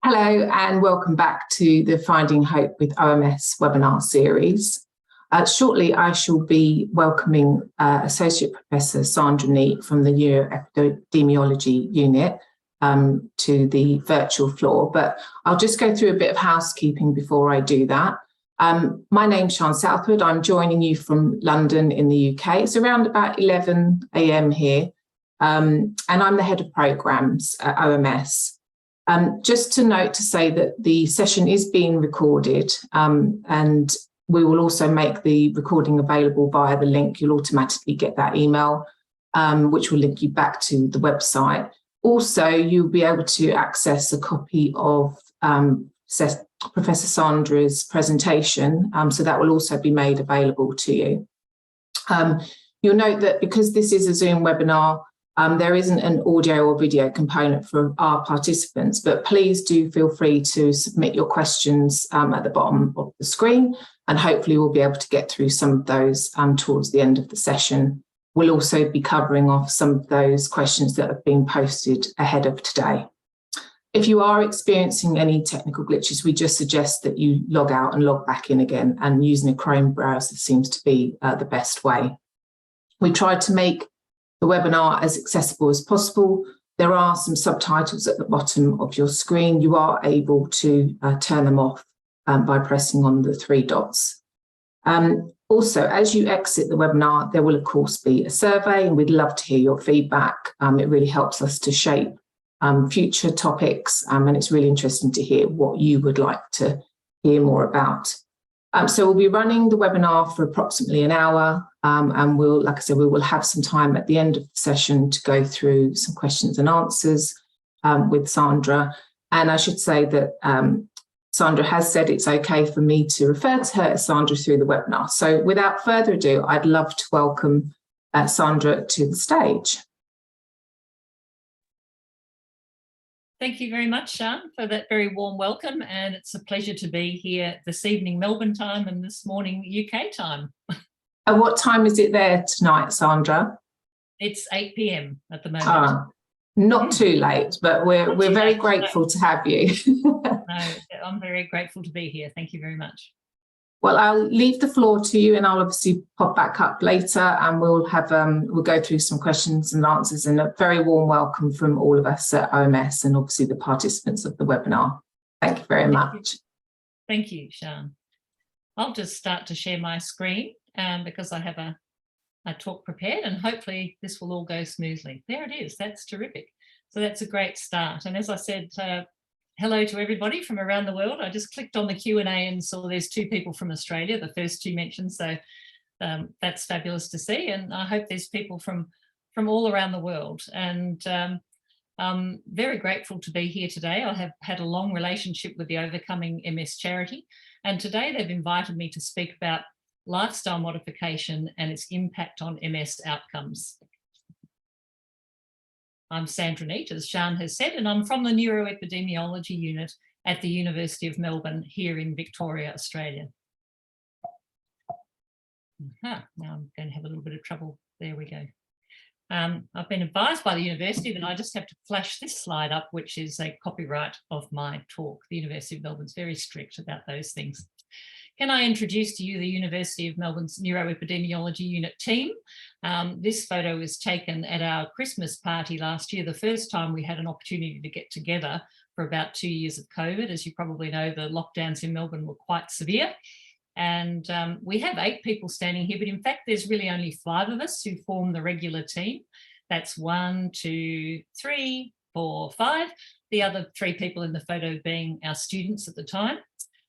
Hello and welcome back to the Finding Hope with OMS webinar series. Shortly I shall be welcoming Associate Professor Sandra Neate from the Neuroepidemiology Unit to the virtual floor, but I'll just go through a bit of housekeeping before I do that. My name's Sian Southwood. I'm joining you from London in the UK. It's around about 11 AM here, and I'm the Head of Programmes at OMS. Just to note to say that the session is being recorded, and we will also make the recording available via the link. You'll automatically get that email, which will link you back to the website. Also, you'll be able to access a copy of Professor Sandra's presentation, so that will also be made available to you. You'll note that because this is a Zoom webinar, there isn't an audio or video component for our participants, but please do feel free to submit your questions at the bottom of the screen, and hopefully we'll be able to get through some of those towards the end of the session. We'll also be covering off some of those questions that have been posted ahead of today. If you are experiencing any technical glitches, we just suggest that you log out and log back in again, and using a Chrome browser seems to be the best way. We tried to make the webinar as accessible as possible. There are some subtitles at the bottom of your screen. You are able to turn them off by pressing on the three dots. Also, as you exit the webinar, there will of course be a survey, and we'd love to hear your feedback. It really helps us to shape future topics, and it's really interesting to hear what you would like to hear more about. So we'll be running the webinar for approximately an hour, and we'll, like I said, we will have some time at the end of the session to go through some questions and answers with Sandra. And I should say that Sandra has said it's okay for me to refer to her as Sandra through the webinar. So without further ado, I'd love to welcome Sandra to the stage. Thank you very much, Sian, for that very warm welcome, and it's a pleasure to be here this evening Melbourne time and this morning UK time. And what time is it there tonight, Sandra? It's 8 PM at the moment. Not too late, but we're very grateful to have you. No, I'm very grateful to be here. Thank you very much. Well, I'll leave the floor to you, and I'll obviously pop back up later, and we'll go through some questions and answers, and a very warm welcome from all of us at OMS and obviously the participants of the webinar. Thank you very much. Thank you, Sian. I'll just start to share my screen because I have a talk prepared, and hopefully this will all go smoothly. There it is. That's terrific. So that's a great start. And as I said, hello to everybody from around the world. I just clicked on the Q&A and saw there's two people from Australia, the first two mentioned, so that's fabulous to see, and I hope there's people from all around the world. And I'm very grateful to be here today. I have had a long relationship with the Overcoming MS charity, and today they've invited me to speak about lifestyle modification and its impact on MS outcomes. I'm Sandra Neate, as Sian has said, and I'm from the Neuroepidemiology Unit at the University of Melbourne here in Victoria, Australia. Now I'm going to have a little bit of trouble. There we go. I've been advised by the university that I just have to flash this slide up, which is a copyright of my talk. The University of Melbourne's very strict about those things. Can I introduce to you the University of Melbourne's Neuroepidemiology Unit team? This photo was taken at our Christmas party last year, the first time we had an opportunity to get together for about 2 years of COVID. As you probably know, the lockdowns in Melbourne were quite severe. And we have 8 people standing here, but in fact, there's really only 5 of us who form the regular team. That's 1, 2, 3, 4, 5. The other 3 people in the photo being our students at the time.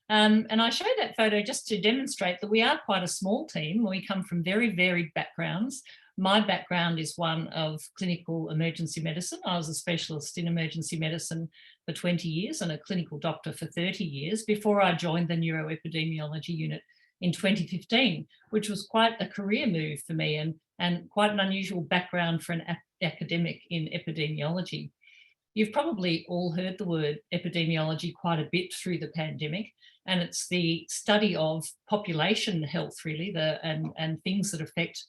And I show that photo just to demonstrate that we are quite a small team. We come from very varied backgrounds. My background is one of clinical emergency medicine. I was a specialist in emergency medicine for 20 years and a clinical doctor for 30 years before I joined the Neuroepidemiology Unit in 2015, which was quite a career move for me and quite an unusual background for an academic in epidemiology. You've probably all heard the word epidemiology quite a bit through the pandemic, and it's the study of population health, really, and things that affect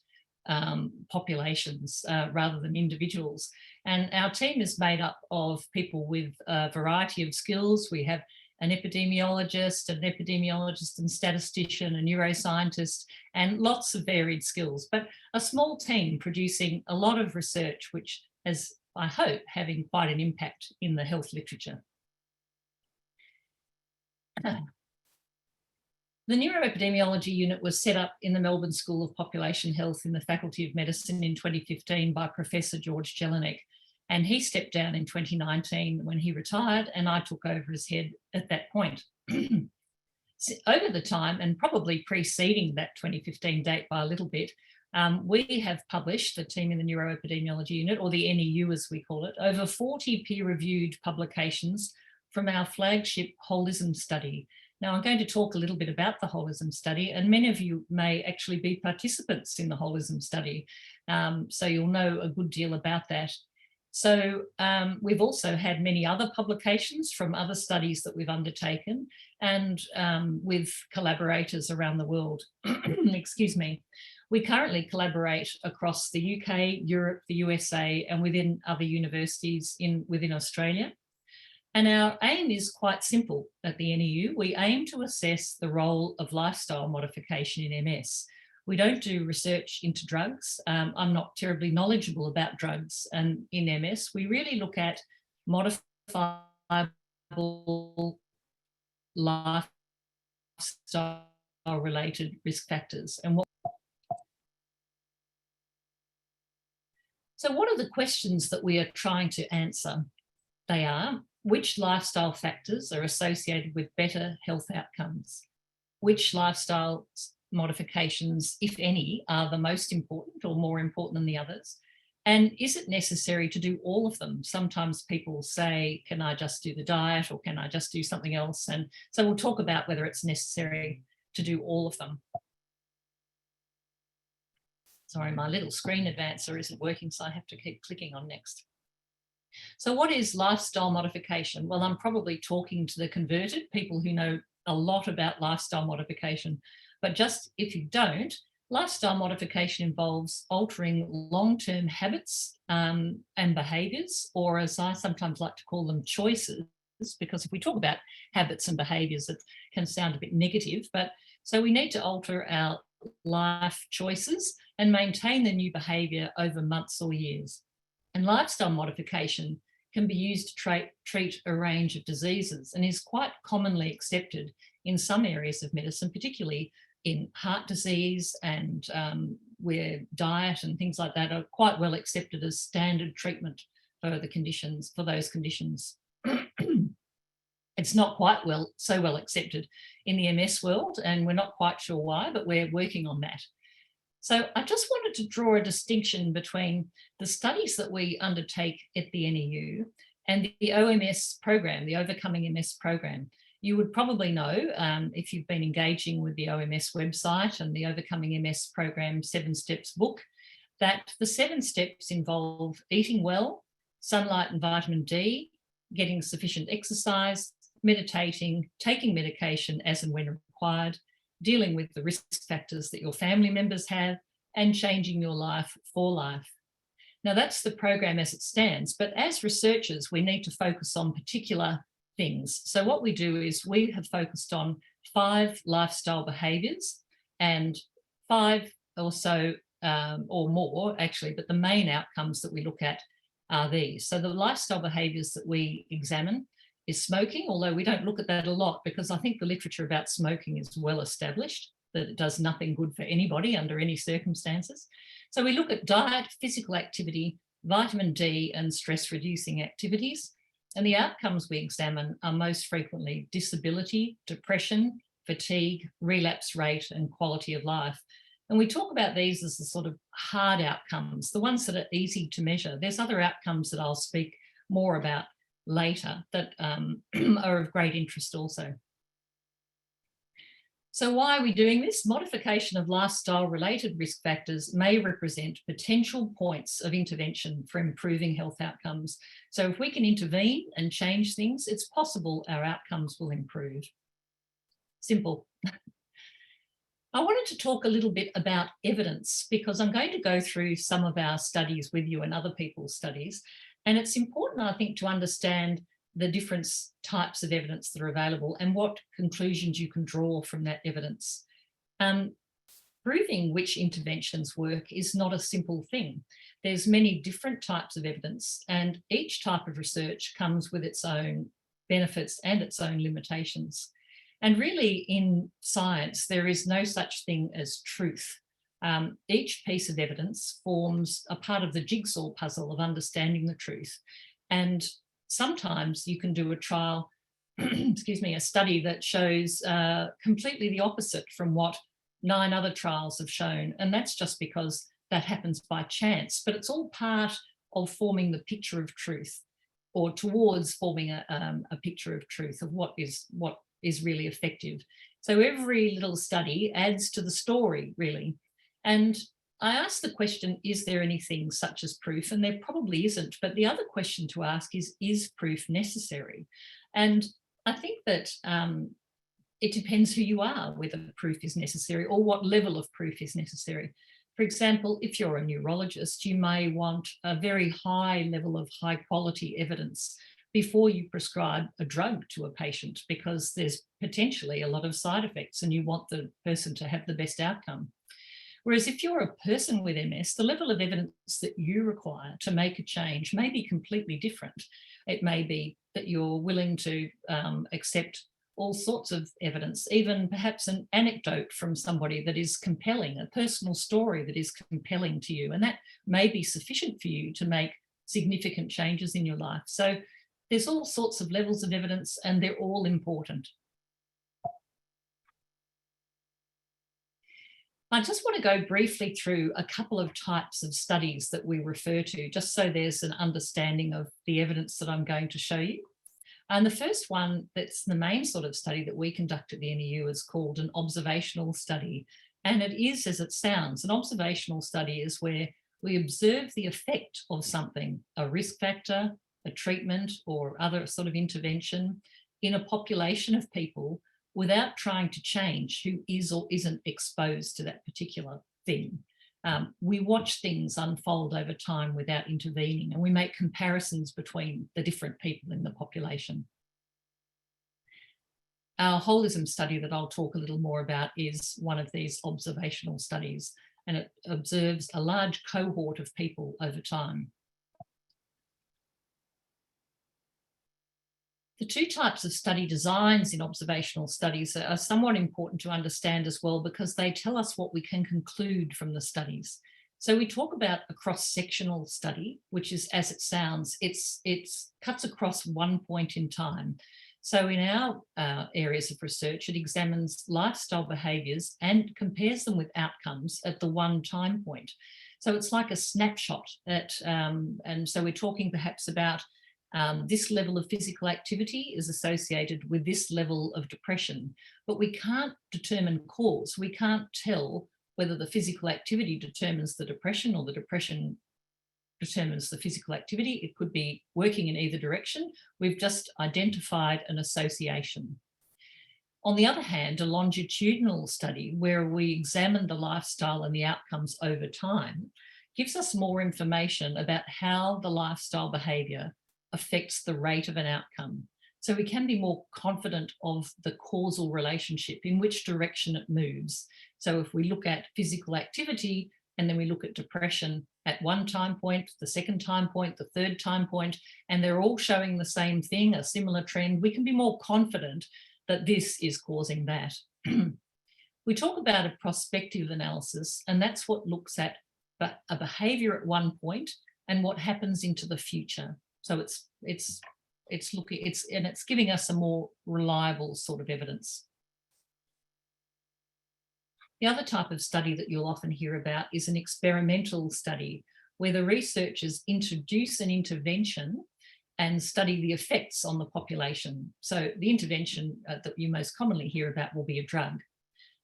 populations rather than individuals. And our team is made up of people with a variety of skills. We have an epidemiologist and statistician, a neuroscientist, and lots of varied skills, but a small team producing a lot of research, which is, I hope, having quite an impact in the health literature. The Neuroepidemiology Unit was set up in the Melbourne School of Population Health in the Faculty of Medicine in 2015 by Professor George Jelinek. And he stepped down in 2019 when he retired, and I took over as head at that point. Over the time, and probably preceding that 2015 date by a little bit, we have published, the team in the Neuroepidemiology Unit, or the NEU as we call it, over 40 peer-reviewed publications from our flagship holism study. Now, I'm going to talk a little bit about the holism study, and many of you may actually be participants in the holism study, so you'll know a good deal about that. So we've also had many other publications from other studies that we've undertaken, and with collaborators around the world. Excuse me. We currently collaborate across the UK, Europe, the USA, and within other universities within Australia. And our aim is quite simple at the NEU. We aim to assess the role of lifestyle modification in MS. We don't do research into drugs. I'm not terribly knowledgeable about drugs and in MS. We really look at modifiable lifestyle-related risk factors. So what are the questions that we are trying to answer? They are, which lifestyle factors are associated with better health outcomes? Which lifestyle modifications, if any, are the most important or more important than the others? And is it necessary to do all of them? Sometimes people say, can I just do the diet, or can I just do something else? And so we'll talk about whether it's necessary to do all of them. Sorry, my little screen advancer isn't working, so I have to keep clicking on next. So what is lifestyle modification? Well, I'm probably talking to the converted, people who know a lot about lifestyle modification. But just if you don't, lifestyle modification involves altering long-term habits and behaviours, or as I sometimes like to call them, choices, because if we talk about habits and behaviours, it can sound a bit negative. But so we need to alter our life choices and maintain the new behaviour over months or years. And lifestyle modification can be used to treat a range of diseases and is quite commonly accepted in some areas of medicine, particularly in heart disease, and where diet and things like that are quite well accepted as standard treatment for the conditions, for those conditions. It's not quite so well accepted in the MS world, and we're not quite sure why, but we're working on that. So I just wanted to draw a distinction between the studies that we undertake at the NEU and the OMS program, the Overcoming MS program. You would probably know, if you've been engaging with the OMS website and the Overcoming MS program 7 Steps book, that the 7 steps involve eating well, sunlight and vitamin D, getting sufficient exercise, meditating, taking medication as and when required, dealing with the risk factors that your family members have, and changing your life for life. Now that's the program as it stands, but as researchers, we need to focus on particular things. So what we do is we have focused on 5 lifestyle behaviours, and 5 or so, or more actually, but the main outcomes that we look at are these. So the lifestyle behaviours that we examine is smoking, although we don't look at that a lot because I think the literature about smoking is well established, that it does nothing good for anybody under any circumstances. So we look at diet, physical activity, vitamin D, and stress-reducing activities. And the outcomes we examine are most frequently disability, depression, fatigue, relapse rate, and quality of life. And we talk about these as the sort of hard outcomes, the ones that are easy to measure. There's other outcomes that I'll speak more about later that are of great interest also. So why are we doing this? Modification of lifestyle-related risk factors may represent potential points of intervention for improving health outcomes. So if we can intervene and change things, it's possible our outcomes will improve. Simple. I wanted to talk a little bit about evidence because I'm going to go through some of our studies with you and other people's studies. And it's important, I think, to understand the different types of evidence that are available and what conclusions you can draw from that evidence. Proving which interventions work is not a simple thing. There's many different types of evidence, and each type of research comes with its own benefits and its own limitations. And really, in science, there is no such thing as truth. Each piece of evidence forms a part of the jigsaw puzzle of understanding the truth. And sometimes you can do a trial, excuse me, a study that shows completely the opposite from what 9 other trials have shown. And that's just because that happens by chance, but it's all part of forming the picture of truth, or towards forming a picture of truth of what is really effective. So every little study adds to the story, really. And I asked the question, is there anything such as proof? And there probably isn't. But the other question to ask is proof necessary? And I think that it depends who you are, whether proof is necessary or what level of proof is necessary. For example, if you're a neurologist, you may want a very high level of high quality evidence before you prescribe a drug to a patient, because there's potentially a lot of side effects and you want the person to have the best outcome. Whereas if you're a person with MS, the level of evidence that you require to make a change may be completely different. It may be that you're willing to accept all sorts of evidence, even perhaps an anecdote from somebody that is compelling, a personal story that is compelling to you, and that may be sufficient for you to make significant changes in your life. So there's all sorts of levels of evidence, and they're all important. I just want to go briefly through a couple of types of studies that we refer to, just so there's an understanding of the evidence that I'm going to show you. And the first one, that's the main sort of study that we conduct at the NEU, is called an observational study. And it is as it sounds. An observational study is where we observe the effect of something, a risk factor, a treatment, or other sort of intervention in a population of people without trying to change who is or isn't exposed to that particular thing. We watch things unfold over time without intervening, and we make comparisons between the different people in the population. Our holism study that I'll talk a little more about is one of these observational studies, and it observes a large cohort of people over time. The 2 types of study designs in observational studies are somewhat important to understand as well, because they tell us what we can conclude from the studies. So we talk about a cross-sectional study, which is, as it sounds, it cuts across one point in time. So in our areas of research, it examines lifestyle behaviours and compares them with outcomes at the one time point. So it's like a snapshot and so we're talking perhaps about this level of physical activity is associated with this level of depression, but we can't determine cause. We can't tell whether the physical activity determines the depression or the depression determines the physical activity. It could be working in either direction. We've just identified an association. On the other hand, a longitudinal study where we examine the lifestyle and the outcomes over time gives us more information about how the lifestyle behaviour affects the rate of an outcome. So we can be more confident of the causal relationship, in which direction it moves. So if we look at physical activity and then we look at depression at one time point, the second time point, the third time point, and they're all showing the same thing, a similar trend, we can be more confident that this is causing that. We talk about a prospective analysis, and that's what looks at a behaviour at one point and what happens into the future. So it's giving us a more reliable sort of evidence. The other type of study that you'll often hear about is an experimental study, where the researchers introduce an intervention and study the effects on the population. So the intervention that you most commonly hear about will be a drug.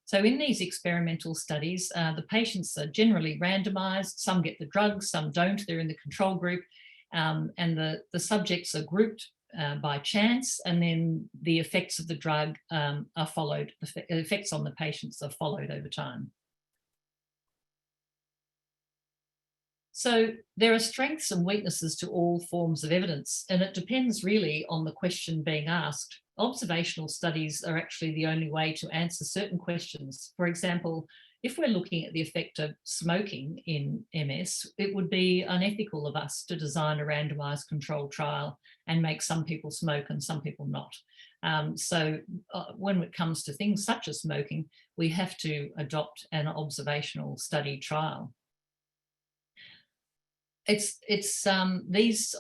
So in these experimental studies, the patients are generally randomized. Some get the drug, some don't. They're in the control group. And the subjects are grouped by chance, and then the effects of the drug are followed, the effects on the patients are followed over time. So there are strengths and weaknesses to all forms of evidence, and it depends really on the question being asked. Observational studies are actually the only way to answer certain questions. For example, if we're looking at the effect of smoking in MS, it would be unethical of us to design a randomized controlled trial and make some people smoke and some people not. So when it comes to things such as smoking, we have to adopt an observational study trial. These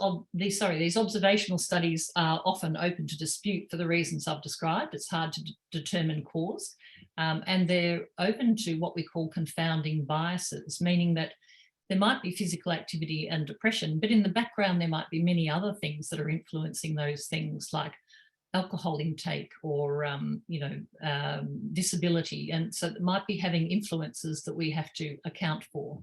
observational studies are often open to dispute for the reasons I've described. It's hard to determine cause, and they're open to what we call confounding biases, meaning that there might be physical activity and depression, but in the background there might be many other things that are influencing those things, like alcohol intake or disability, and so it might be having influences that we have to account for.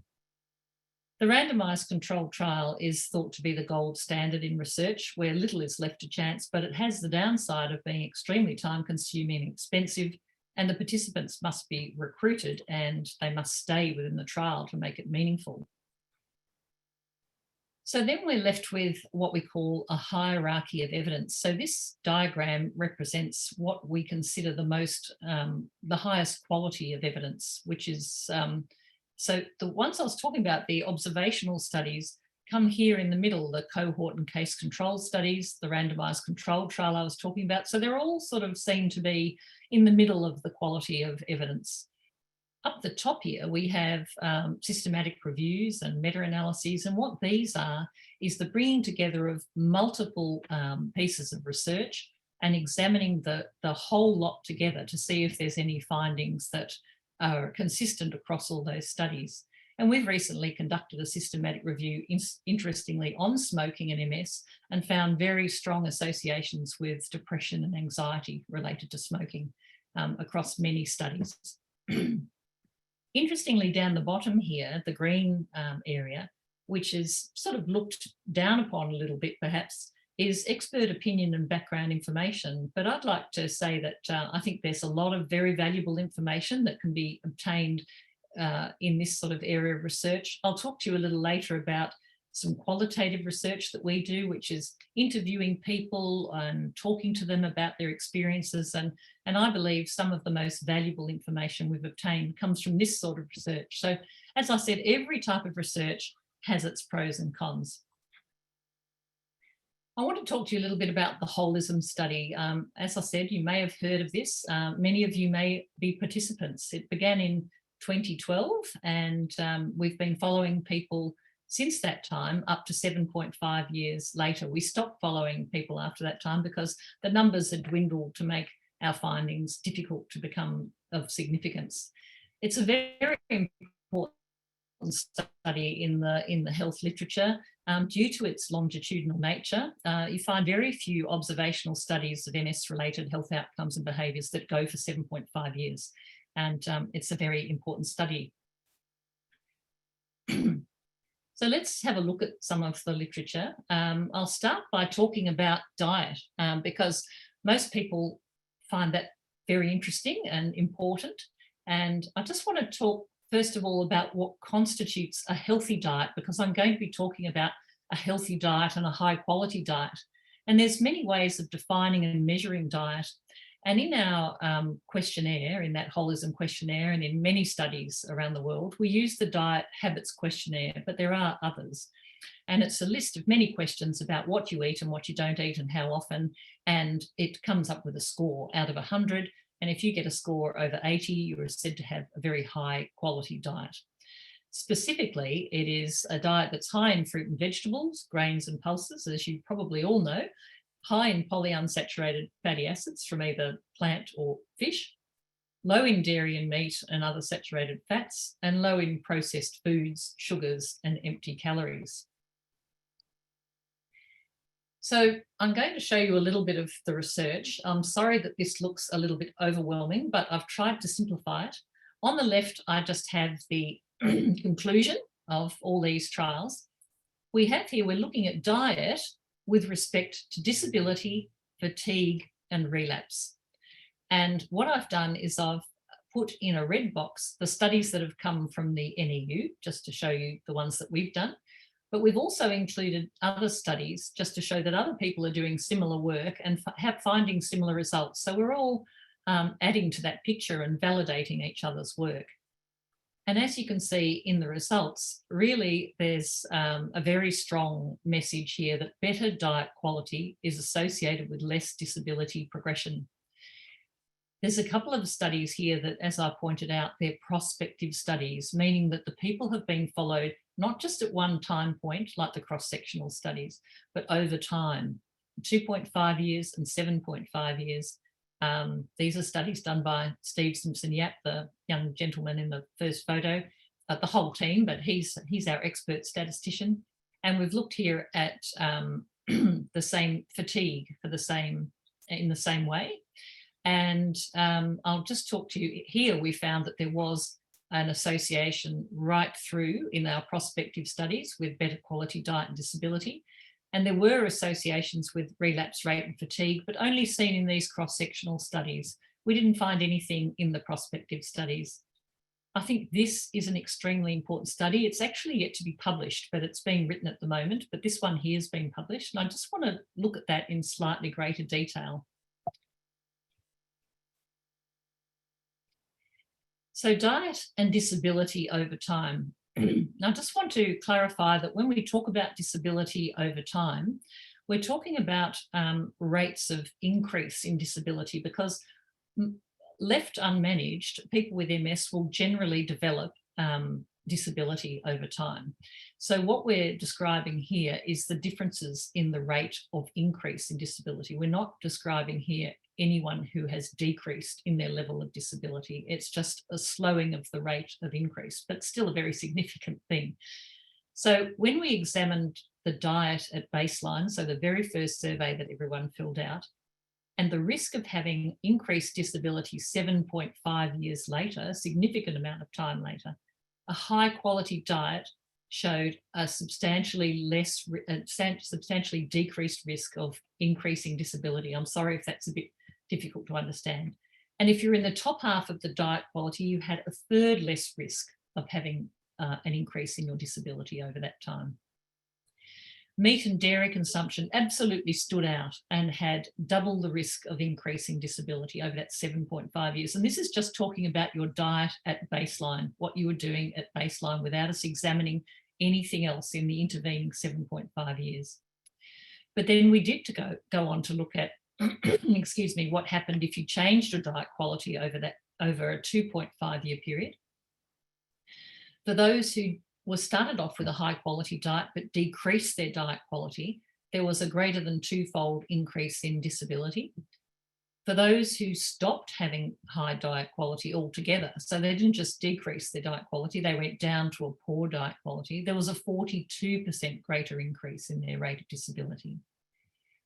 The randomized controlled trial is thought to be the gold standard in research, where little is left to chance, but it has the downside of being extremely time-consuming and expensive, and the participants must be recruited and they must stay within the trial to make it meaningful. So then we're left with what we call a hierarchy of evidence. So this diagram represents what we consider the highest quality of evidence, which is so the ones I was talking about, the observational studies, come here in the middle, the cohort and case control studies, the randomized controlled trial I was talking about. So they're all sort of seen to be in the middle of the quality of evidence. Up the top here, we have systematic reviews and meta-analyses. And what these are is the bringing together of multiple pieces of research and examining the whole lot together to see if there's any findings that are consistent across all those studies. And we've recently conducted a systematic review, interestingly, on smoking and MS, and found very strong associations with depression and anxiety related to smoking across many studies. Interestingly, down the bottom here, the green area, which is sort of looked down upon a little bit perhaps, is expert opinion and background information. But I'd like to say that I think there's a lot of very valuable information that can be obtained in this sort of area of research. I'll talk to you a little later about some qualitative research that we do, which is interviewing people and talking to them about their experiences. And I believe some of the most valuable information we've obtained comes from this sort of research. So as I said, every type of research has its pros and cons. I want to talk to you a little bit about the holism study. As I said, you may have heard of this. Many of you may be participants. It began in 2012, and we've been following people since that time up to 7.5 years later. We stopped following people after that time because the numbers had dwindled to make our findings difficult to become of significance. It's a very important study in the health literature. Due to its longitudinal nature, you find very few observational studies of MS-related health outcomes and behaviours that go for 7.5 years. And it's a very important study. So let's have a look at some of the literature. I'll start by talking about diet because most people find that very interesting and important. And I just want to talk first of all about what constitutes a healthy diet, because I'm going to be talking about a healthy diet and a high quality diet. And there's many ways of defining and measuring diet. And in our questionnaire, in that holism questionnaire, and in many studies around the world, we use the diet habits questionnaire, but there are others. And it's a list of many questions about what you eat and what you don't eat and how often. And it comes up with a score out of 100. And if you get a score over 80, you are said to have a very high quality diet. Specifically, it is a diet that's high in fruit and vegetables, grains and pulses, as you probably all know, high in polyunsaturated fatty acids from either plant or fish, low in dairy and meat and other saturated fats, and low in processed foods, sugars, and empty calories. So I'm going to show you a little bit of the research. I'm sorry that this looks a little bit overwhelming, but I've tried to simplify it. On the left, I just have the conclusion of all these trials. We're looking at diet with respect to disability, fatigue, and relapse. And what I've done is I've put in a red box the studies that have come from the NEU, just to show you the ones that we've done. But we've also included other studies just to show that other people are doing similar work and finding similar results. So we're all adding to that picture and validating each other's work. And as you can see in the results, really there's a very strong message here that better diet quality is associated with less disability progression. There's a couple of studies here that, as I pointed out, they're prospective studies, meaning that the people have been followed not just at one time point, like the cross-sectional studies, but over time, 2.5 years and 7.5 years. These are studies done by Steve Simpson-Yap, the young gentleman in the first photo, the whole team, but he's our expert statistician. And we've looked here at the same fatigue in the same way. And I'll just talk to you here. We found that there was an association right through in our prospective studies with better quality diet and disability. And there were associations with relapse rate and fatigue, but only seen in these cross-sectional studies. We didn't find anything in the prospective studies. I think this is an extremely important study. It's actually yet to be published, but it's being written at the moment. But this one here is being published. And I just want to look at that in slightly greater detail. So diet and disability over time. Now, I just want to clarify that when we talk about disability over time, we're talking about rates of increase in disability, because left unmanaged, people with MS will generally develop disability over time. So what we're describing here is the differences in the rate of increase in disability. We're not describing here anyone who has decreased in their level of disability. It's just a slowing of the rate of increase, but still a very significant thing. So when we examined the diet at baseline, so the very first survey that everyone filled out, and the risk of having increased disability 7.5 years later, a significant amount of time later, a high quality diet showed a substantially decreased risk of increasing disability. I'm sorry if that's a bit difficult to understand. And if you're in the top half of the diet quality, you had a third less risk of having an increase in your disability over that time. Meat and dairy consumption absolutely stood out and had double the risk of increasing disability over that 7.5 years. And this is just talking about your diet at baseline, what you were doing at baseline without us examining anything else in the intervening 7.5 years. But then we did go on to look at, excuse me, what happened if you changed your diet quality over a 2.5 year period. For those who were started off with a high quality diet but decreased their diet quality, there was a greater than twofold increase in disability. For those who stopped having high diet quality altogether, so they didn't just decrease their diet quality, they went down to a poor diet quality, there was a 42% greater increase in their rate of disability.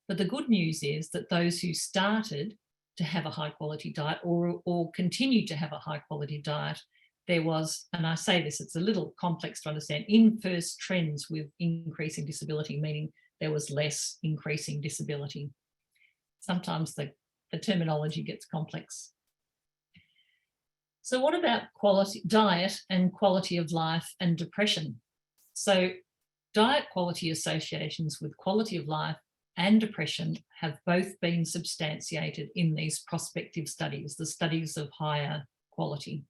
But the good news is that those who started to have a high quality diet or continued to have a high quality diet, there was, and I say this, it's a little complex to understand, inverse trends with increasing disability, meaning there was less increasing disability. Sometimes the terminology gets complex. So what about diet and quality of life and depression? So diet quality associations with quality of life and depression have both been substantiated in these prospective studies, the studies of higher quality.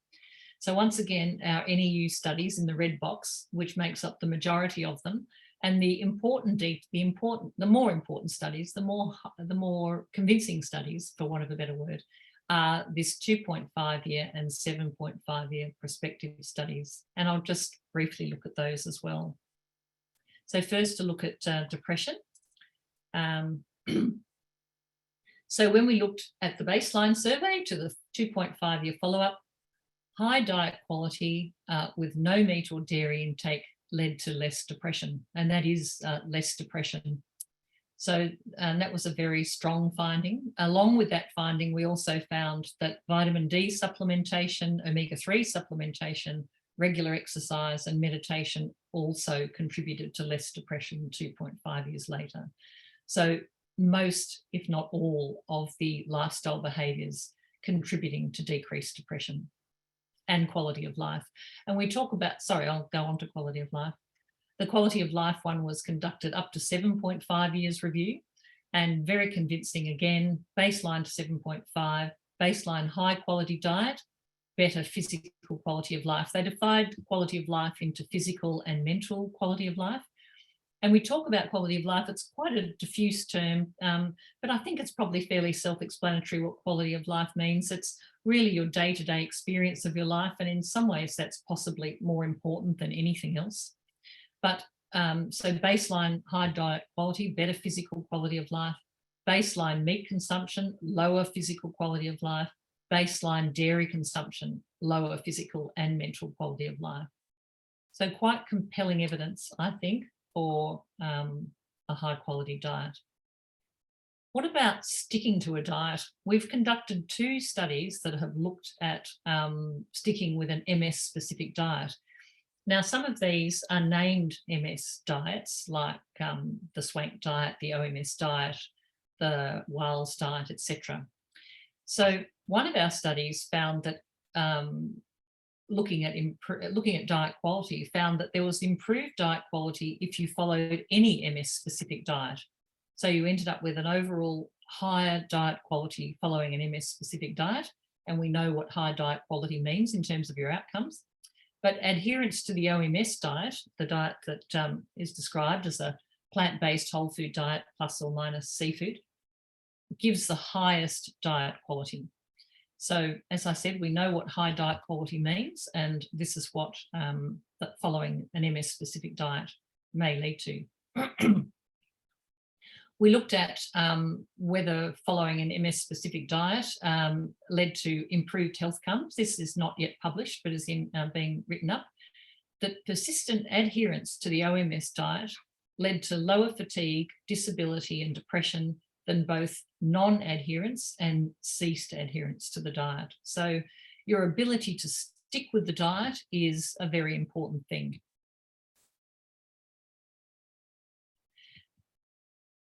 So once again, our NEU studies in the red box, which makes up the majority of them, and the more important studies, the more convincing studies, for want of a better word, are this 2.5 year and 7.5 year prospective studies. And I'll just briefly look at those as well. So first to look at depression. So when we looked at the baseline survey to the 2.5 year follow-up, high diet quality with no meat or dairy intake led to less depression, and that is less depression. So that was a very strong finding. Along with that finding, we also found that vitamin D supplementation, omega-3 supplementation, regular exercise and meditation also contributed to less depression 2.5 years later. So most, if not all, of the lifestyle behaviours contributing to decreased depression and quality of life. And we talk about, sorry, I'll go on to quality of life. The quality of life one was conducted up to 7.5 years review, and very convincing again, baseline to 7.5, baseline high quality diet, better physical quality of life. They divided quality of life into physical and mental quality of life. And we talk about quality of life, it's quite a diffuse term, but I think it's probably fairly self-explanatory what quality of life means. It's really your day-to-day experience of your life, and in some ways that's possibly more important than anything else. But so baseline high diet quality, better physical quality of life, baseline meat consumption, lower physical quality of life, baseline dairy consumption, lower physical and mental quality of life. So quite compelling evidence, I think, for a high quality diet. What about sticking to a diet? We've conducted 2 studies that have looked at sticking with an MS specific diet. Now, some of these are named MS diets, like the Swank diet, the OMS diet, the Wiles diet, etc. So one of our studies found that looking at diet quality, found that there was improved diet quality if you followed any MS specific diet. So you ended up with an overall higher diet quality following an MS specific diet, and we know what high diet quality means in terms of your outcomes. But adherence to the OMS diet, the diet that is described as a plant-based whole food diet plus or minus seafood, gives the highest diet quality. So as I said, we know what high diet quality means, and this is what that following an MS specific diet may lead to. We looked at whether following an MS specific diet led to improved health outcomes. This is not yet published, but is being written up. That persistent adherence to the OMS diet led to lower fatigue, disability and depression than both non-adherence and ceased adherence to the diet. So your ability to stick with the diet is a very important thing.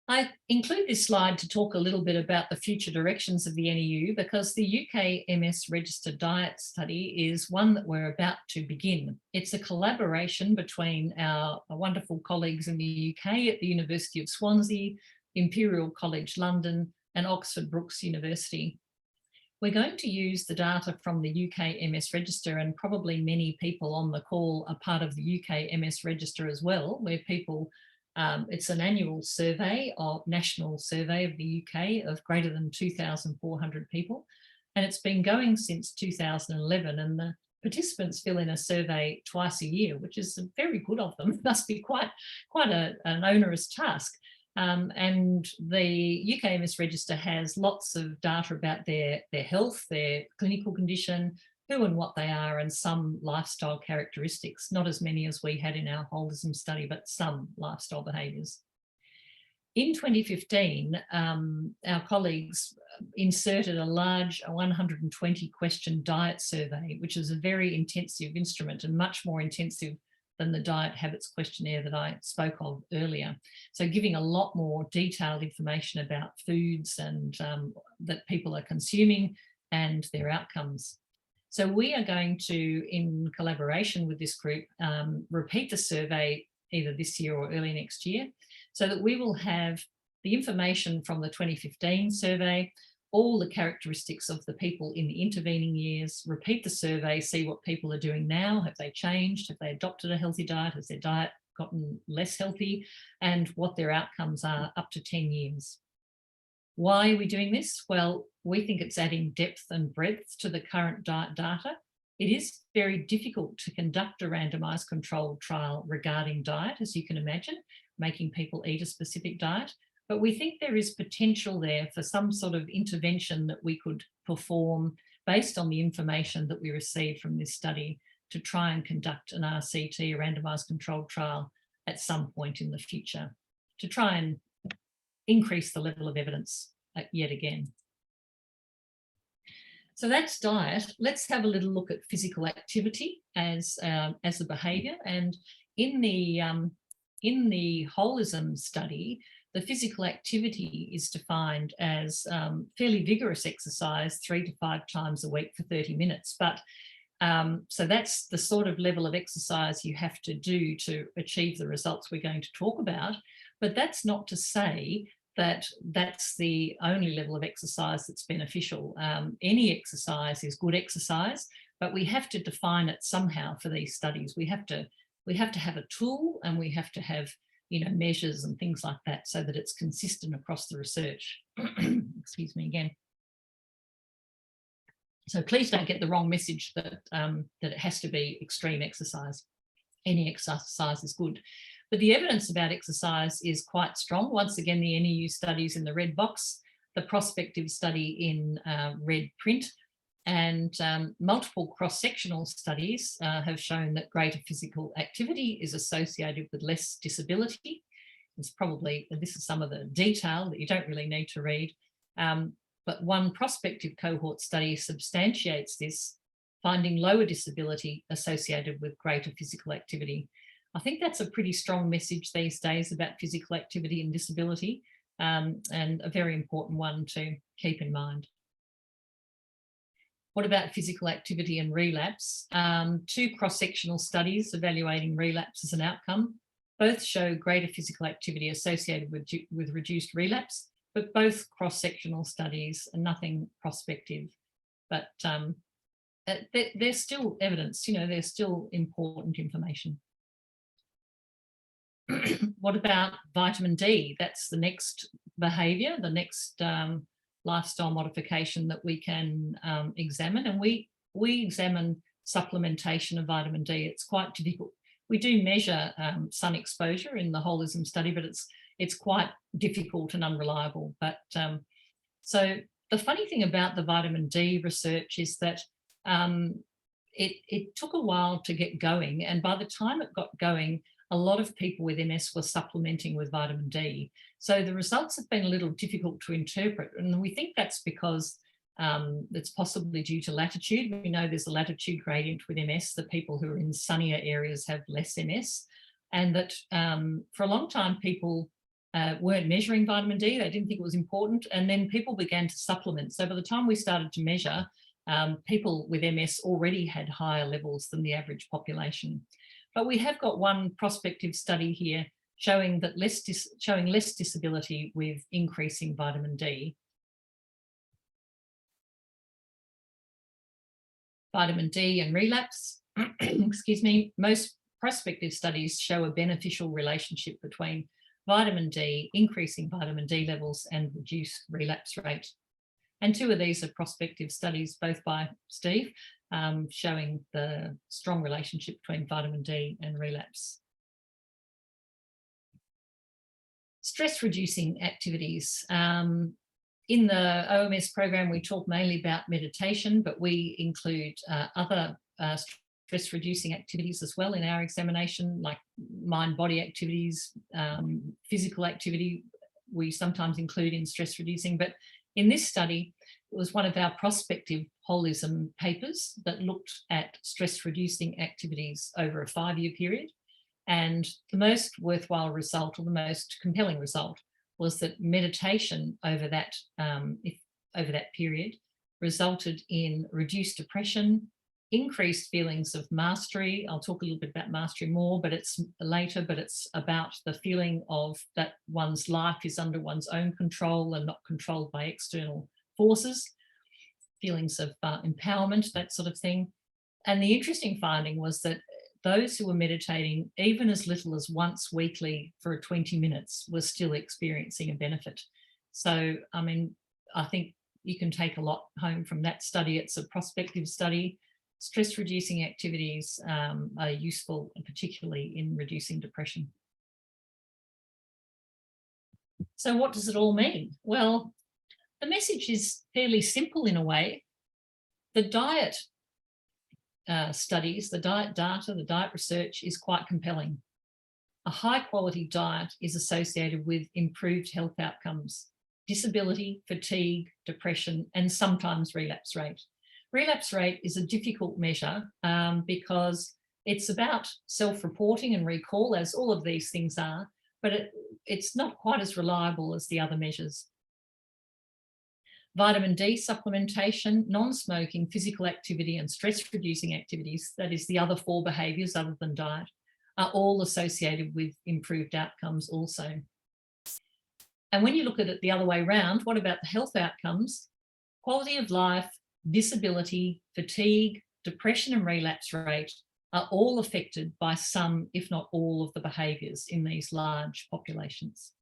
I include this slide to talk a little bit about the future directions of the NEU, because the UK MS Registered Diet Study is one that we're about to begin. It's a collaboration between our wonderful colleagues in the UK at the University of Swansea, Imperial College London and Oxford Brookes University. We're going to use the data from the UK MS Register, and probably many people on the call are part of the UK MS Register as well, where people it's an annual survey, national survey of the UK of greater than 2,400 people. And it's been going since 2011, and the participants fill in a survey twice a year, which is very good of them. It must be quite an onerous task. And the UK MS Register has lots of data about their health, their clinical condition, who and what they are, and some lifestyle characteristics, not as many as we had in our holism study, but some lifestyle behaviours. In 2015, our colleagues inserted a large 120 question diet survey, which is a very intensive instrument and much more intensive than the diet habits questionnaire that I spoke of earlier. So giving a lot more detailed information about foods and that people are consuming and their outcomes. So we are going to, in collaboration with this group, repeat the survey either this year or early next year, so that we will have the information from the 2015 survey, all the characteristics of the people in the intervening years, repeat the survey, see what people are doing now. Have they changed? Have they adopted a healthy diet? Has their diet gotten less healthy? And what their outcomes are up to 10 years. Why are we doing this? Well, we think it's adding depth and breadth to the current diet data. It is very difficult to conduct a randomized controlled trial regarding diet, as you can imagine, making people eat a specific diet. But we think there is potential there for some sort of intervention that we could perform based on the information that we received from this study to try and conduct an RCT, a randomized controlled trial, at some point in the future, to try and increase the level of evidence yet again. So that's diet. Let's have a little look at physical activity as a behaviour. And in the holism study, the physical activity is defined as fairly vigorous exercise 3 to 5 times a week for 30 minutes. But so that's the sort of level of exercise you have to do to achieve the results we're going to talk about. But that's not to say that that's the only level of exercise that's beneficial. Any exercise is good exercise, but we have to define it somehow for these studies. We have to have a tool, and we have to have, you know, measures and things like that so that it's consistent across the research. Excuse me again. So please don't get the wrong message that, that it has to be extreme exercise. Any exercise is good. But the evidence about exercise is quite strong. Once again, the NEU studies in the red box, the prospective study in red print, and multiple cross-sectional studies have shown that greater physical activity is associated with less disability. It's probably, this is some of the detail that you don't really need to read. But one prospective cohort study substantiates this, finding lower disability associated with greater physical activity. I think that's a pretty strong message these days about physical activity and disability, and a very important one to keep in mind. What about physical activity and relapse? 2 cross-sectional studies evaluating relapse as an outcome. Both show greater physical activity associated with reduced relapse, but both cross-sectional studies and nothing prospective. But there's still evidence, you know, there's still important information. What about vitamin D? That's the next behaviour, the next lifestyle modification that we can examine. And we examine supplementation of vitamin D. It's quite difficult. We do measure sun exposure in the holism study, but it's quite difficult and unreliable. But so the funny thing about the vitamin D research is that it took a while to get going. And by the time it got going, a lot of people with MS were supplementing with vitamin D. So the results have been a little difficult to interpret. And we think that's because it's possibly due to latitude. We know there's a latitude gradient with MS. The people who are in sunnier areas have less MS. And that for a long time, people weren't measuring vitamin D. They didn't think it was important. And then people began to supplement. So by the time we started to measure, people with MS already had higher levels than the average population. But we have got one prospective study here showing that less disability with increasing vitamin D. Vitamin D and relapse, excuse me, most prospective studies show a beneficial relationship between vitamin D, increasing vitamin D levels, and reduced relapse rate. And 2 of these are prospective studies, both by Steve, showing the strong relationship between vitamin D and relapse. Stress-reducing activities. In the OMS program, we talk mainly about meditation, but we include other stress-reducing activities as well in our examination, like mind-body activities, physical activity we sometimes include in stress-reducing. But in this study, it was one of our prospective holism papers that looked at stress-reducing activities over a 5-year period. And the most worthwhile result, or the most compelling result, was that meditation over that period resulted in reduced depression, increased feelings of mastery. I'll talk a little bit about mastery more, but it's later, but it's about the feeling of that one's life is under one's own control and not controlled by external forces, feelings of empowerment, that sort of thing. And the interesting finding was that those who were meditating even as little as once weekly for 20 minutes were still experiencing a benefit. So, I mean, I think you can take a lot home from that study. It's a prospective study. Stress-reducing activities are useful, particularly in reducing depression. So what does it all mean? Well, the message is fairly simple in a way. The diet studies, the diet data, the diet research is quite compelling. A high quality diet is associated with improved health outcomes, disability, fatigue, depression, and sometimes relapse rate. Relapse rate is a difficult measure because it's about self-reporting and recall, as all of these things are, but it's not quite as reliable as the other measures. Vitamin D supplementation, non-smoking, physical activity and stress-reducing activities, that is the other 4 behaviours other than diet, are all associated with improved outcomes also. And when you look at it the other way around, what about the health outcomes? Quality of life, disability, fatigue, depression and relapse rate are all affected by some, if not all, of the behaviours in these large populations.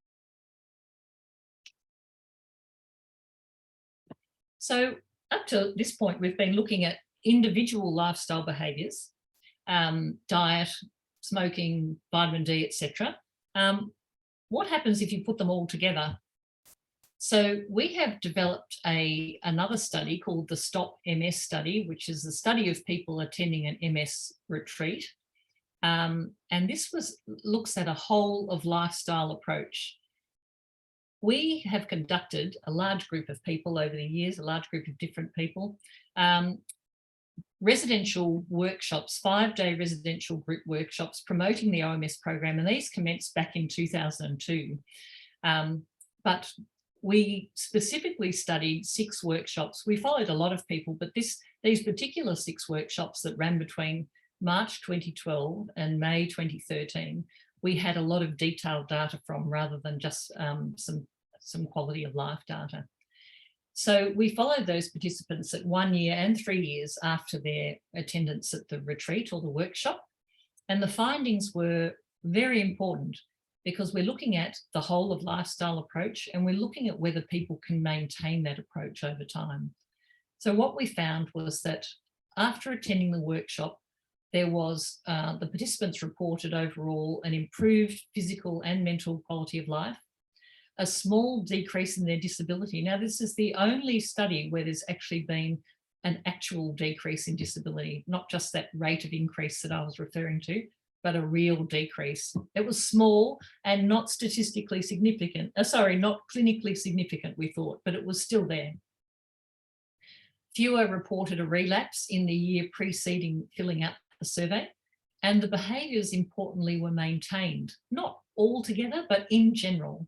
So up to this point, we've been looking at individual lifestyle behaviours, diet, smoking, vitamin D, etc. What happens if you put them all together? So we have developed another study called the STOP MS study, which is the study of people attending an MS retreat. And this looks at a whole of lifestyle approach. We have conducted a large group of people over the years, a large group of different people, residential workshops, 5-day residential group workshops promoting the OMS program, and these commenced back in 2002. But we specifically studied 6 workshops. We followed a lot of people, but these particular 6 workshops that ran between March 2012 and May 2013, we had a lot of detailed data from, rather than just some quality of life data. So we followed those participants at 1 year and 3 years after their attendance at the retreat or the workshop. And the findings were very important, because we're looking at the whole of lifestyle approach, and we're looking at whether people can maintain that approach over time. So what we found was that after attending the workshop, there was, the participants reported overall an improved physical and mental quality of life, a small decrease in their disability. Now, this is the only study where there's actually been an actual decrease in disability, not just that rate of increase that I was referring to, but a real decrease. It was small and not statistically significant, not clinically significant, we thought, but it was still there. Fewer reported a relapse in the year preceding filling out the survey, and the behaviours, importantly, were maintained, not altogether, but in general.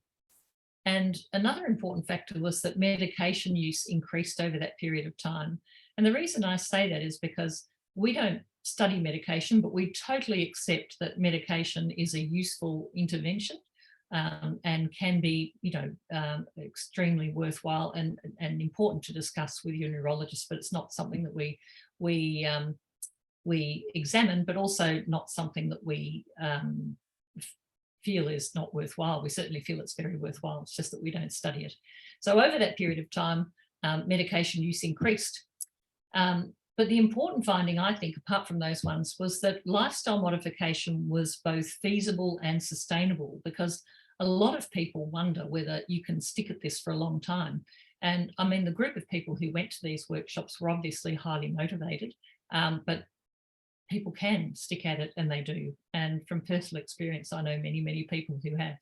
And another important factor was that medication use increased over that period of time. And the reason I say that is because we don't study medication, but we totally accept that medication is a useful intervention and can be, extremely worthwhile and important to discuss with your neurologist, but it's not something that we examine, but also not something that we feel is not worthwhile. We certainly feel it's very worthwhile. It's just that we don't study it. So over that period of time, medication use increased. But the important finding, I think, apart from those ones, was that lifestyle modification was both feasible and sustainable, because a lot of people wonder whether you can stick at this for a long time. And I mean, the group of people who went to these workshops were obviously highly motivated, but people can stick at it, and they do. And from personal experience, I know many, many people who have.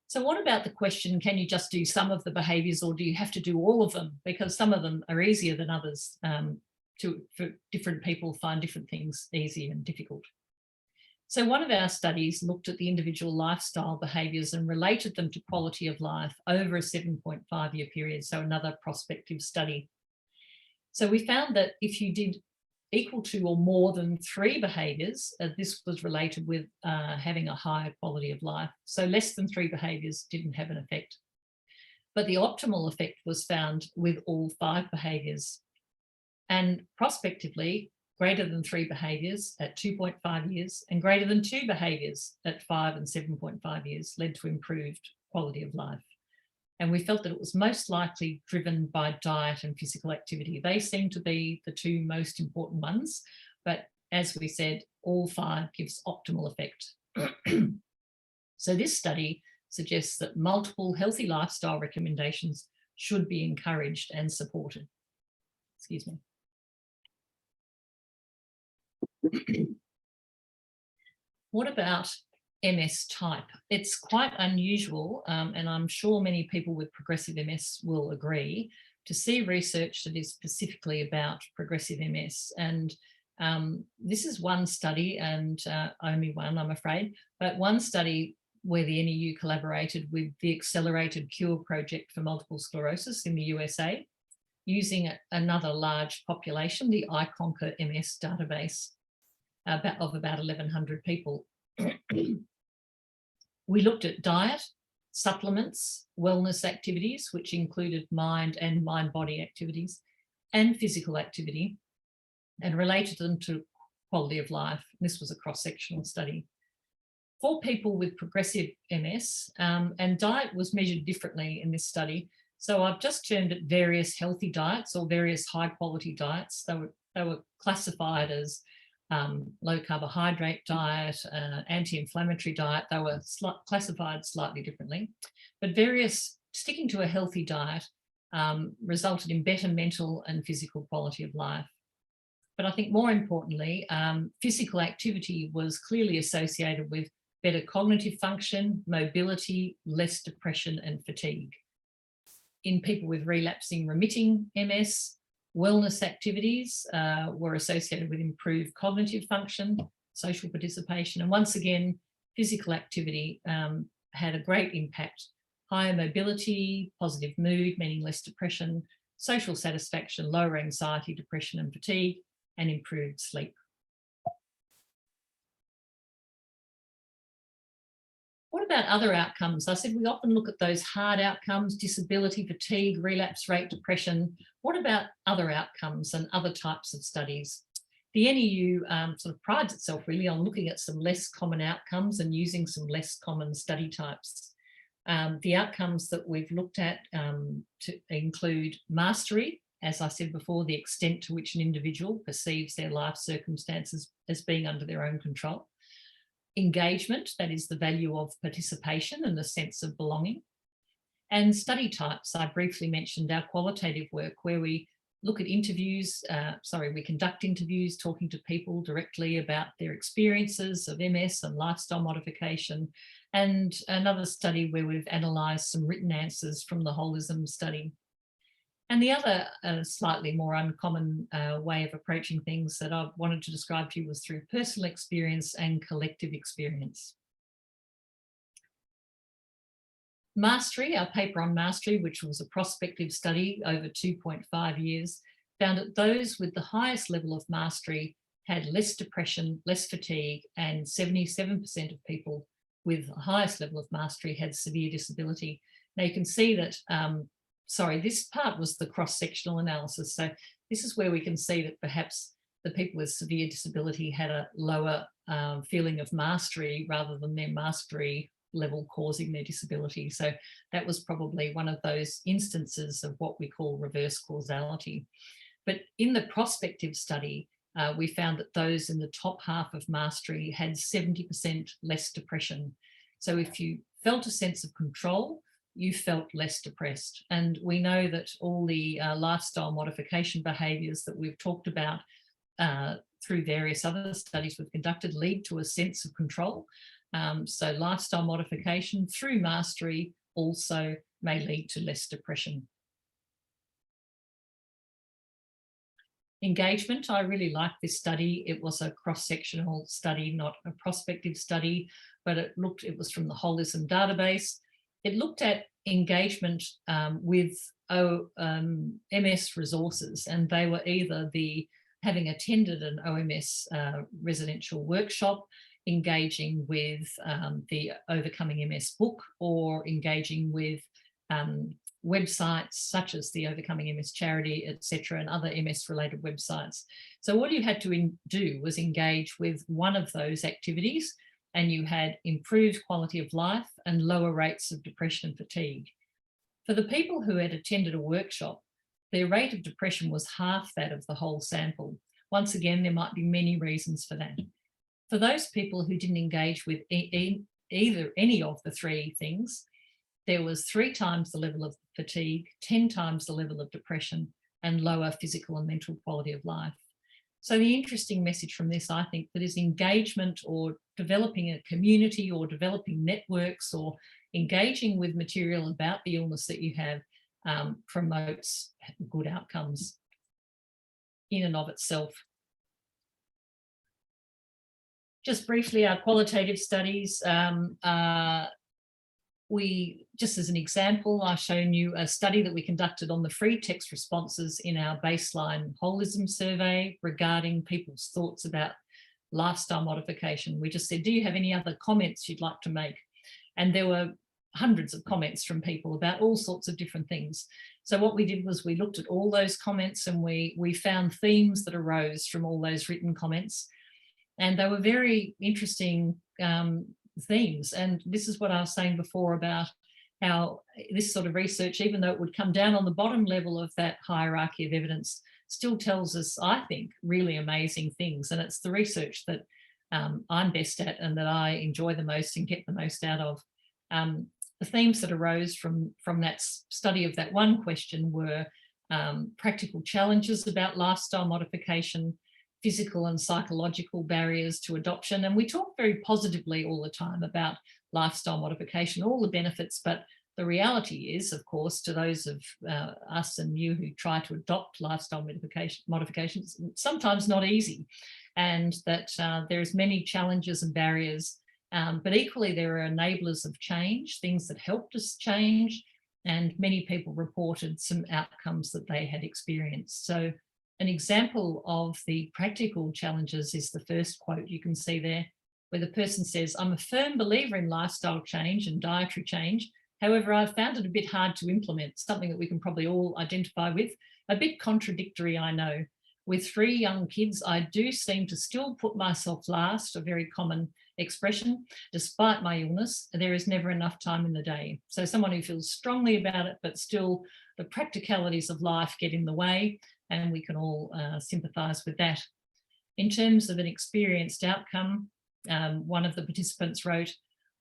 So what about the question, can you just do some of the behaviours, or do you have to do all of them? Because some of them are easier than others. For different people find different things easy and difficult. So one of our studies looked at the individual lifestyle behaviours and related them to quality of life over a 7.5-year period, so another prospective study. So we found that if you did equal to or more than 3 behaviours, this was related with having a higher quality of life. So less than 3 behaviours didn't have an effect. But the optimal effect was found with all 5 behaviours. And prospectively, greater than 3 behaviours at 2.5 years and greater than 2 behaviours at 5 and 7.5 years led to improved quality of life. And we felt that it was most likely driven by diet and physical activity. They seem to be the 2 most important ones, but as we said, all 5 gives optimal effect. So this study suggests that multiple healthy lifestyle recommendations should be encouraged and supported. Excuse me. What about MS type? It's quite unusual, and I'm sure many people with progressive MS will agree, to see research that is specifically about progressive MS. And this is one study, and only one, I'm afraid, but one study where the NEU collaborated with the Accelerated Cure Project for Multiple Sclerosis in the USA, using another large population, the iConquer MS database of about 1,100 people. We looked at diet, supplements, wellness activities, which included mind and mind-body activities, and physical activity, and related them to quality of life. This was a cross-sectional study. For people with progressive MS, and diet was measured differently in this study. So I've just termed it various healthy diets or various high-quality diets. They were classified as low carbohydrate diet, anti-inflammatory diet. They were classified slightly differently, but sticking to a healthy diet resulted in better mental and physical quality of life. But I think more importantly, physical activity was clearly associated with better cognitive function, mobility, less depression and fatigue. In people with relapsing remitting MS, wellness activities were associated with improved cognitive function, social participation, and once again, physical activity had a great impact. Higher mobility, positive mood, meaning less depression, social satisfaction, lower anxiety, depression and fatigue, and improved sleep. What about other outcomes? I said we often look at those hard outcomes, disability, fatigue, relapse rate, depression. What about other outcomes and other types of studies? The NEU sort of prides itself really on looking at some less common outcomes and using some less common study types. The outcomes that we've looked at to include mastery, as I said before, the extent to which an individual perceives their life circumstances as being under their own control. Engagement, that is the value of participation and the sense of belonging. And study types, I briefly mentioned our qualitative work where we look at interviews, we conduct interviews talking to people directly about their experiences of MS and lifestyle modification, and another study where we've analysed some written answers from the holism study. And the other slightly more uncommon way of approaching things that I wanted to describe to you was through personal experience and collective experience. Mastery, our paper on mastery, which was a prospective study over 2.5 years, found that those with the highest level of mastery had less depression, less fatigue, and 77% of people with the highest level of mastery had severe disability. Now you can see that, this part was the cross-sectional analysis. So this is where we can see that perhaps the people with severe disability had a lower feeling of mastery rather than their mastery level causing their disability. So that was probably one of those instances of what we call reverse causality. But in the prospective study, we found that those in the top half of mastery had 70% less depression. So if you felt a sense of control, you felt less depressed. And we know that all the lifestyle modification behaviours that we've talked about through various other studies we've conducted lead to a sense of control. So lifestyle modification through mastery also may lead to less depression. Engagement, I really liked this study. It was a cross-sectional study, not a prospective study, but it was from the holism database. It looked at engagement with MS resources, and they were either having attended an OMS residential workshop, engaging with the Overcoming MS book, or engaging with websites such as the Overcoming MS charity, etc., and other MS-related websites. So all you had to do was engage with one of those activities, and you had improved quality of life and lower rates of depression and fatigue. For the people who had attended a workshop, their rate of depression was half that of the whole sample. Once again, there might be many reasons for that. For those people who didn't engage with any of the three things, there was 3 times the level of fatigue, 10 times the level of depression, and lower physical and mental quality of life. So the interesting message from this, I think, that is engagement or developing a community or developing networks or engaging with material about the illness that you have promotes good outcomes in and of itself. Just briefly, our qualitative studies, just as an example, I've shown you a study that we conducted on the free text responses in our baseline holism survey regarding people's thoughts about lifestyle modification. We just said, do you have any other comments you'd like to make? And there were hundreds of comments from people about all sorts of different things. So what we did was we looked at all those comments and we found themes that arose from all those written comments. And they were very interesting themes. And this is what I was saying before about how this sort of research, even though it would come down on the bottom level of that hierarchy of evidence, still tells us, I think, really amazing things. And it's the research that I'm best at and that I enjoy the most and get the most out of. The themes that arose from that study of that one question were practical challenges about lifestyle modification, physical and psychological barriers to adoption. And we talk very positively all the time about lifestyle modification, all the benefits, but the reality is, of course, to those of us and you who try to adopt lifestyle modifications, sometimes not easy, and that there's many challenges and barriers, but equally there are enablers of change, things that helped us change, and many people reported some outcomes that they had experienced. So an example of the practical challenges is the first quote you can see there, where the person says, I'm a firm believer in lifestyle change and dietary change. However, I've found it a bit hard to implement, something that we can probably all identify with. A bit contradictory, I know. With 3 young kids, I do seem to still put myself last, a very common expression. Despite my illness, there is never enough time in the day. So someone who feels strongly about it, but still the practicalities of life get in the way, and we can all sympathise with that. In terms of an experienced outcome, one of the participants wrote,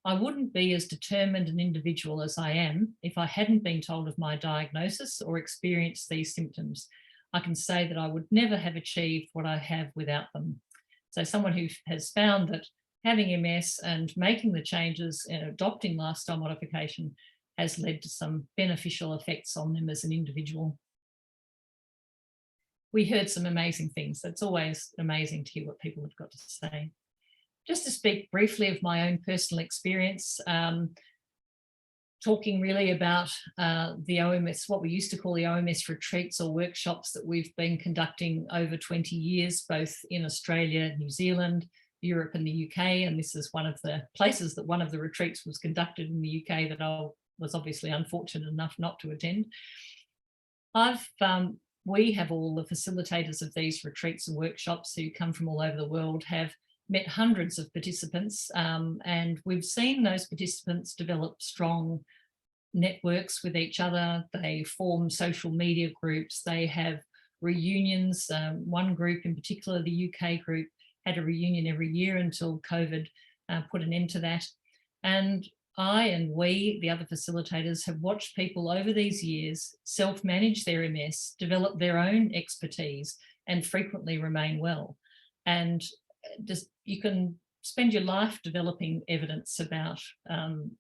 I wouldn't be as determined an individual as I am if I hadn't been told of my diagnosis or experienced these symptoms. I can say that I would never have achieved what I have without them. So someone who has found that having MS and making the changes and adopting lifestyle modification has led to some beneficial effects on them as an individual. We heard some amazing things. It's always amazing to hear what people have got to say. Just to speak briefly of my own personal experience, talking really about the OMS, what we used to call the OMS retreats or workshops that we've been conducting over 20 years, both in Australia, New Zealand, Europe and the UK. And this is one of the places that one of the retreats was conducted in the UK that I was obviously unfortunate enough not to attend. We have all the facilitators of these retreats and workshops who come from all over the world have met hundreds of participants, and we've seen those participants develop strong networks with each other. They form social media groups, they have reunions. One group in particular, the UK group, had a reunion every year until COVID put an end to that. And I and we, the other facilitators, have watched people over these years self-manage their MS, develop their own expertise, and frequently remain well. And just you can spend your life developing evidence about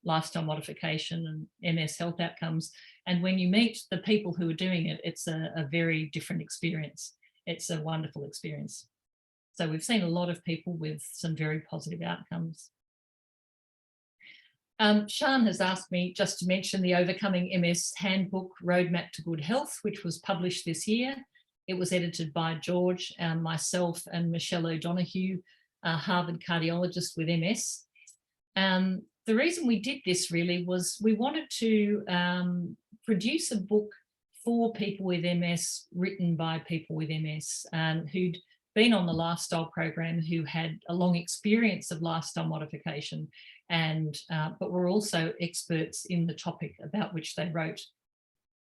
lifestyle modification and MS health outcomes. And when you meet the people who are doing it, it's a very different experience. It's a wonderful experience. So we've seen a lot of people with some very positive outcomes. Sian has asked me just to mention the Overcoming MS Handbook Roadmap to Good Health, which was published this year. It was edited by George, myself and Michelle O'Donoghue, a Harvard cardiologist with MS. The reason we did this really was we wanted to produce a book for people with MS, written by people with MS who'd been on the lifestyle program, who had a long experience of lifestyle modification, and but were also experts in the topic about which they wrote.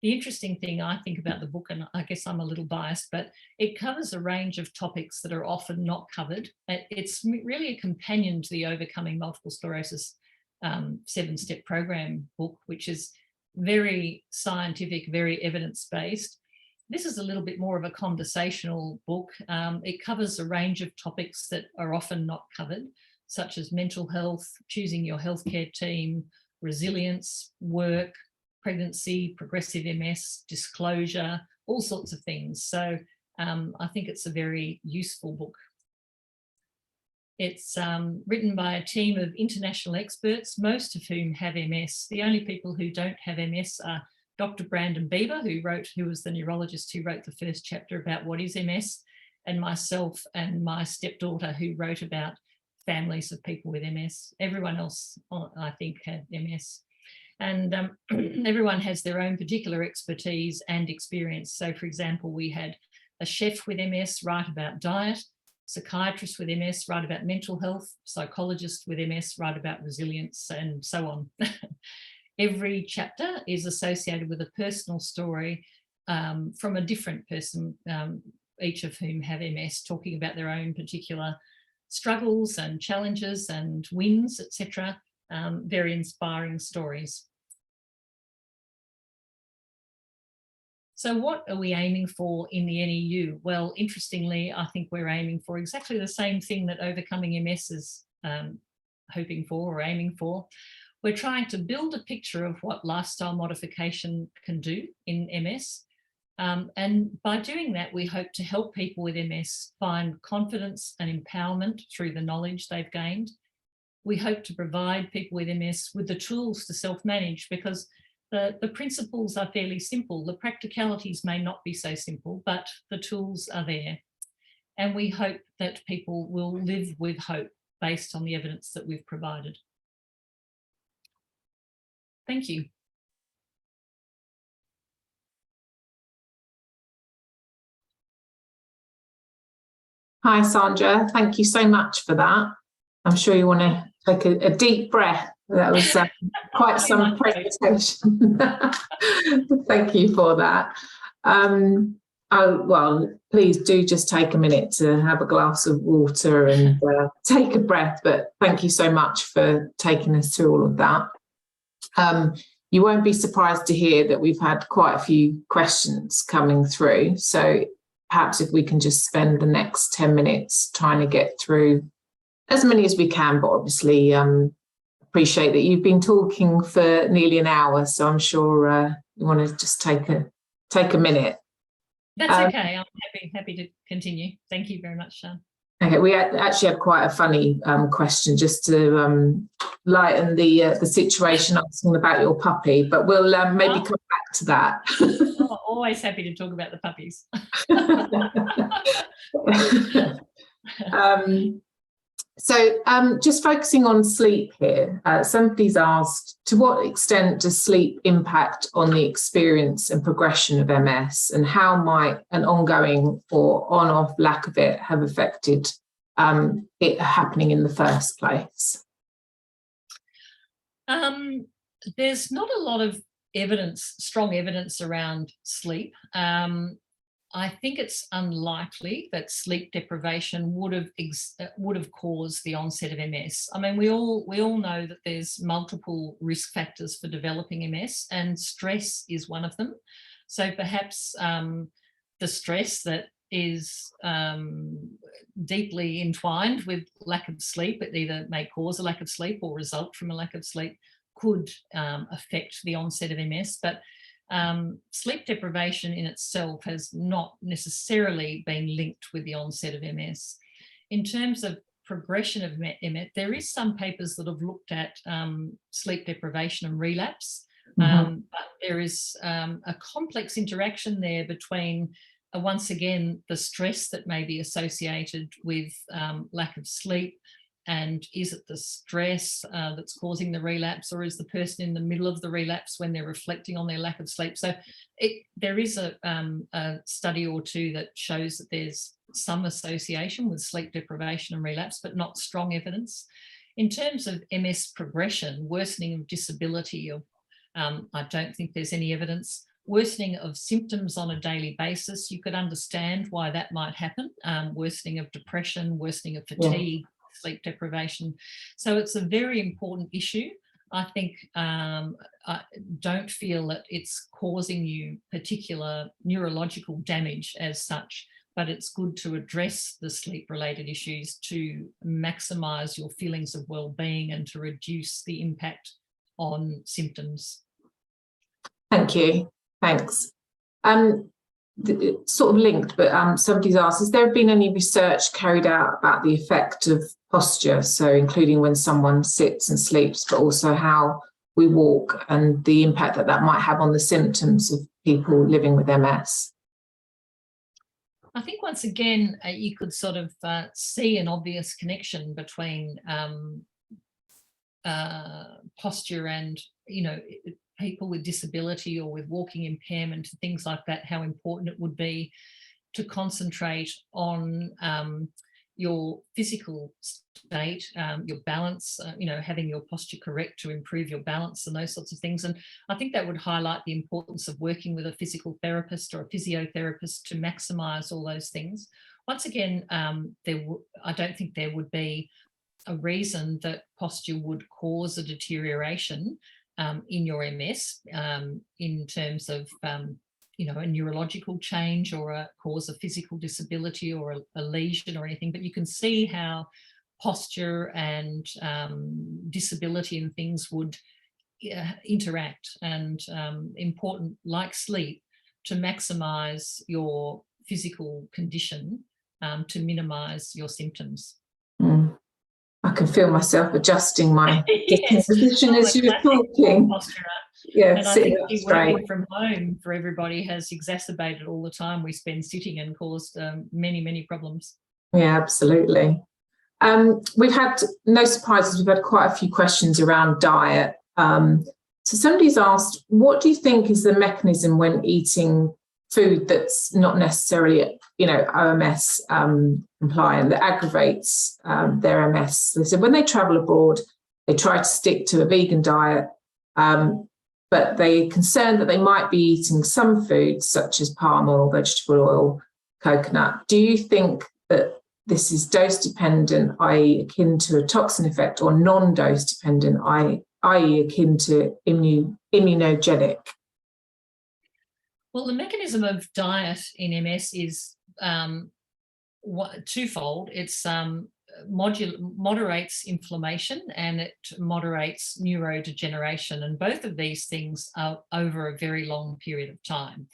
The interesting thing I think about the book, and I guess I'm a little biased, but it covers a range of topics that are often not covered. It's really a companion to the Overcoming Multiple Sclerosis 7-step program book, which is very scientific, very evidence-based. This is a little bit more of a conversational book. It covers a range of topics that are often not covered, such as mental health, choosing your healthcare team, resilience, work, pregnancy, progressive MS, disclosure, all sorts of things. So I think it's a very useful book. It's written by a team of international experts, most of whom have MS. The only people who don't have MS are Dr. Brandon Bieber, who was the neurologist who wrote the first chapter about what is MS, and myself and my stepdaughter, who wrote about families of people with MS. Everyone else, I think, had MS. And everyone has their own particular expertise and experience. So, for example, we had a chef with MS write about diet, psychiatrist with MS write about mental health, psychologist with MS write about resilience, and so on. Every chapter is associated with a personal story from a different person, each of whom have MS, talking about their own particular struggles and challenges and wins, etc. Very inspiring stories. So what are we aiming for in the NEU? Well, interestingly, I think we're aiming for exactly the same thing that Overcoming MS is hoping for or aiming for. We're trying to build a picture of what lifestyle modification can do in MS. And by doing that, we hope to help people with MS find confidence and empowerment through the knowledge they've gained. We hope to provide people with MS with the tools to self-manage, because the principles are fairly simple. The practicalities may not be so simple, but the tools are there. And we hope that people will live with hope based on the evidence that we've provided. Thank you. Hi, Sandra. Thank you so much for that. I'm sure you want to take a deep breath. That was quite some presentation. Thank you for that. Well, please do just take a minute to have a glass of water and take a breath. But thank you so much for taking us through all of that. You won't be surprised to hear that we've had quite a few questions coming through. So perhaps if we can just spend the next 10 minutes trying to get through as many as we can, but obviously appreciate that you've been talking for nearly an hour, so I'm sure you want to just take a minute. That's okay. I'm happy to continue. Thank you very much, Sean. Okay, we actually had quite a funny question just to lighten the situation, asking about your puppy, but we'll maybe come back to that. Oh, always happy to talk about the puppies. So just focusing on sleep here, somebody's asked, to what extent does sleep impact on the experience and progression of MS, and how might an ongoing or on-off lack of it have affected it happening in the first place? There's not a lot of strong evidence around sleep. I think it's unlikely that sleep deprivation would have caused the onset of MS. I mean, we all know that there's multiple risk factors for developing MS, and stress is one of them. So perhaps the stress that is deeply entwined with lack of sleep, it either may cause a lack of sleep or result from a lack of sleep, could affect the onset of MS. But sleep deprivation in itself has not necessarily been linked with the onset of MS. In terms of progression of MS, there is some papers that have looked at sleep deprivation and relapse, but there is a complex interaction there between, once again, the stress that may be associated with lack of sleep. And is it the stress that's causing the relapse, or is the person in the middle of the relapse when they're reflecting on their lack of sleep? So there is a study or two that shows that there's some association with sleep deprivation and relapse, but not strong evidence. In terms of MS progression, worsening of disability, I don't think there's any evidence. Worsening of symptoms on a daily basis, you could understand why that might happen. Worsening of depression, worsening of fatigue, sleep deprivation. So it's a very important issue. I think I don't feel that it's causing you particular neurological damage as such, but it's good to address the sleep-related issues to maximise your feelings of well-being and to reduce the impact on symptoms. Thank you. Thanks. it's sort of linked, but somebody's asked, has there been any research carried out about the effect of posture, so including when someone sits and sleeps, but also how we walk and the impact that that might have on the symptoms of people living with MS? I think once again, you could sort of see an obvious connection between posture and, people with disability or with walking impairment, things like that, how important it would be to concentrate on your physical state, your balance, having your posture correct to improve your balance and those sorts of things. And I think that would highlight the importance of working with a physical therapist or a physiotherapist to maximise all those things. Once again, I don't think there would be a reason that posture would cause a deterioration in your MS in terms of a neurological change or a cause of physical disability or a lesion or anything, but you can see how posture and disability and things would interact, and important, like sleep, to maximise your physical condition to minimise your symptoms. Mm. I can feel myself adjusting my position as you're talking. Posture. Yeah, and I think working from home for everybody has exacerbated all the time we spend sitting and caused many, many problems. Yeah, absolutely. We've had, no surprises, we've had quite a few questions around diet. So somebody's asked, what do you think is the mechanism when eating food that's not necessarily, OMS compliant, that aggravates their MS? They said when they travel abroad, they try to stick to a vegan diet, but they're concerned that they might be eating some foods such as palm oil, vegetable oil, coconut. Do you think that this is dose dependent, i.e. akin to a toxin effect, or non-dose dependent, i.e. akin to immunogenic? Well, the mechanism of diet in MS is twofold. It's moderates inflammation and it moderates neurodegeneration, and both of these things are over a very long period of time.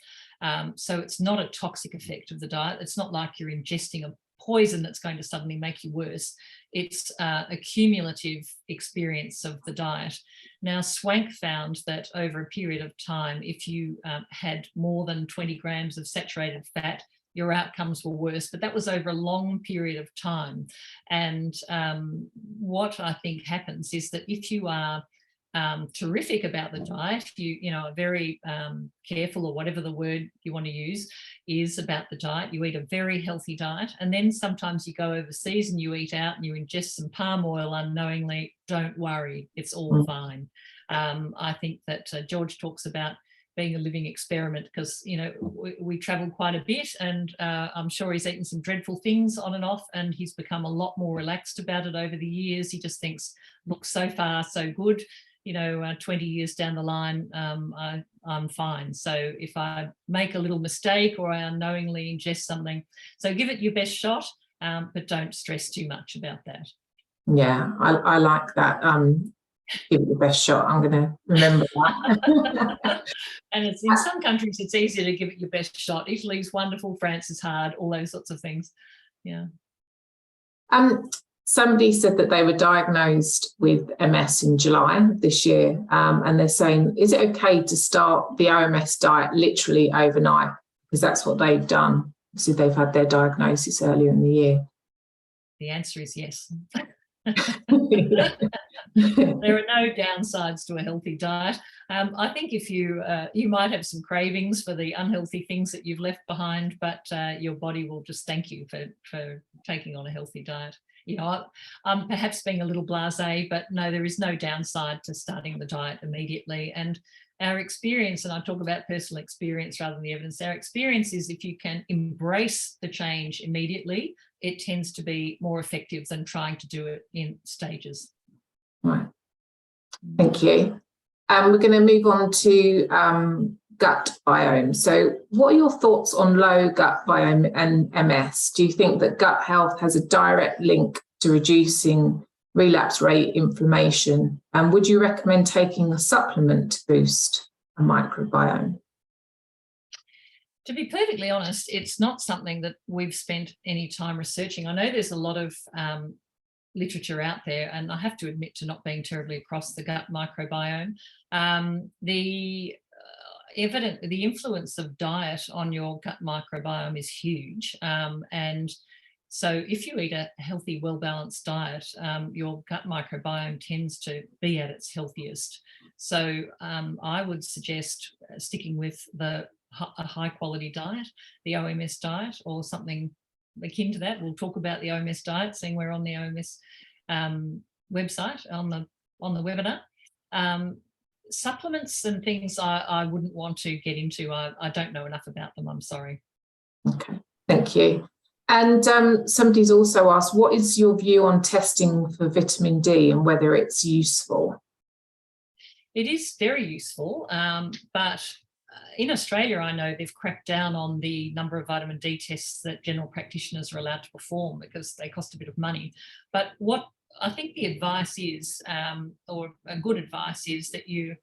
So it's not a toxic effect of the diet. It's not like you're ingesting a poison that's going to suddenly make you worse. It's a cumulative experience of the diet. Now, Swank found that over a period of time, if you had more than 20 grams of saturated fat, your outcomes were worse, but that was over a long period of time. And what I think happens is that if you are terrific about the diet, you are very careful, or whatever the word you want to use is about the diet, you eat a very healthy diet, and then sometimes you go overseas and you eat out and you ingest some palm oil unknowingly, don't worry, it's all fine. I think that George talks about being a living experiment, because we travel quite a bit, and I'm sure he's eaten some dreadful things on and off, and he's become a lot more relaxed about it over the years. He just thinks, look, so far so good. 20 years down the line, I'm fine. So if I make a little mistake or I unknowingly ingest something, so give it your best shot, but don't stress too much about that. Yeah, I like that. Give it your best shot. I'm going to remember that. And it's in some countries it's easier to give it your best shot. Italy's wonderful, France is hard, all those sorts of things. Yeah. Somebody said that they were diagnosed with MS in July this year, and they're saying, is it okay to start the OMS diet literally overnight? Because that's what they've done. So they've had their diagnosis earlier in the year. The answer is yes. There are no downsides to a healthy diet. I think if you might have some cravings for the unhealthy things that you've left behind, but your body will just thank you for taking on a healthy diet. I'm perhaps being a little blasé, but no, there is no downside to starting the diet immediately. And our experience, and I talk about personal experience rather than the evidence, our experience is if you can embrace the change immediately, it tends to be more effective than trying to do it in stages. Right. Thank you. We're going to move on to gut biome. So what are your thoughts on low gut biome and MS? Do you think that gut health has a direct link to reducing relapse rate, inflammation? And would you recommend taking a supplement to boost a microbiome? To be perfectly honest, it's not something that we've spent any time researching. I know there's a lot of literature out there, and I have to admit to not being terribly across the gut microbiome. The influence of diet on your gut microbiome is huge. And so if you eat a healthy, well-balanced diet, your gut microbiome tends to be at its healthiest. So I would suggest sticking with a high-quality diet, the OMS diet, or something akin to that. We'll talk about the OMS diet, seeing we're on the OMS website, on the webinar. Supplements and things I wouldn't want to get into. I don't know enough about them, I'm sorry. Okay, thank you. And somebody's also asked, what is your view on testing for vitamin D and whether it's useful? It is very useful, but in Australia, I know they've cracked down on the number of vitamin D tests that general practitioners are allowed to perform because they cost a bit of money. But what I think the advice is, or a good advice is, that you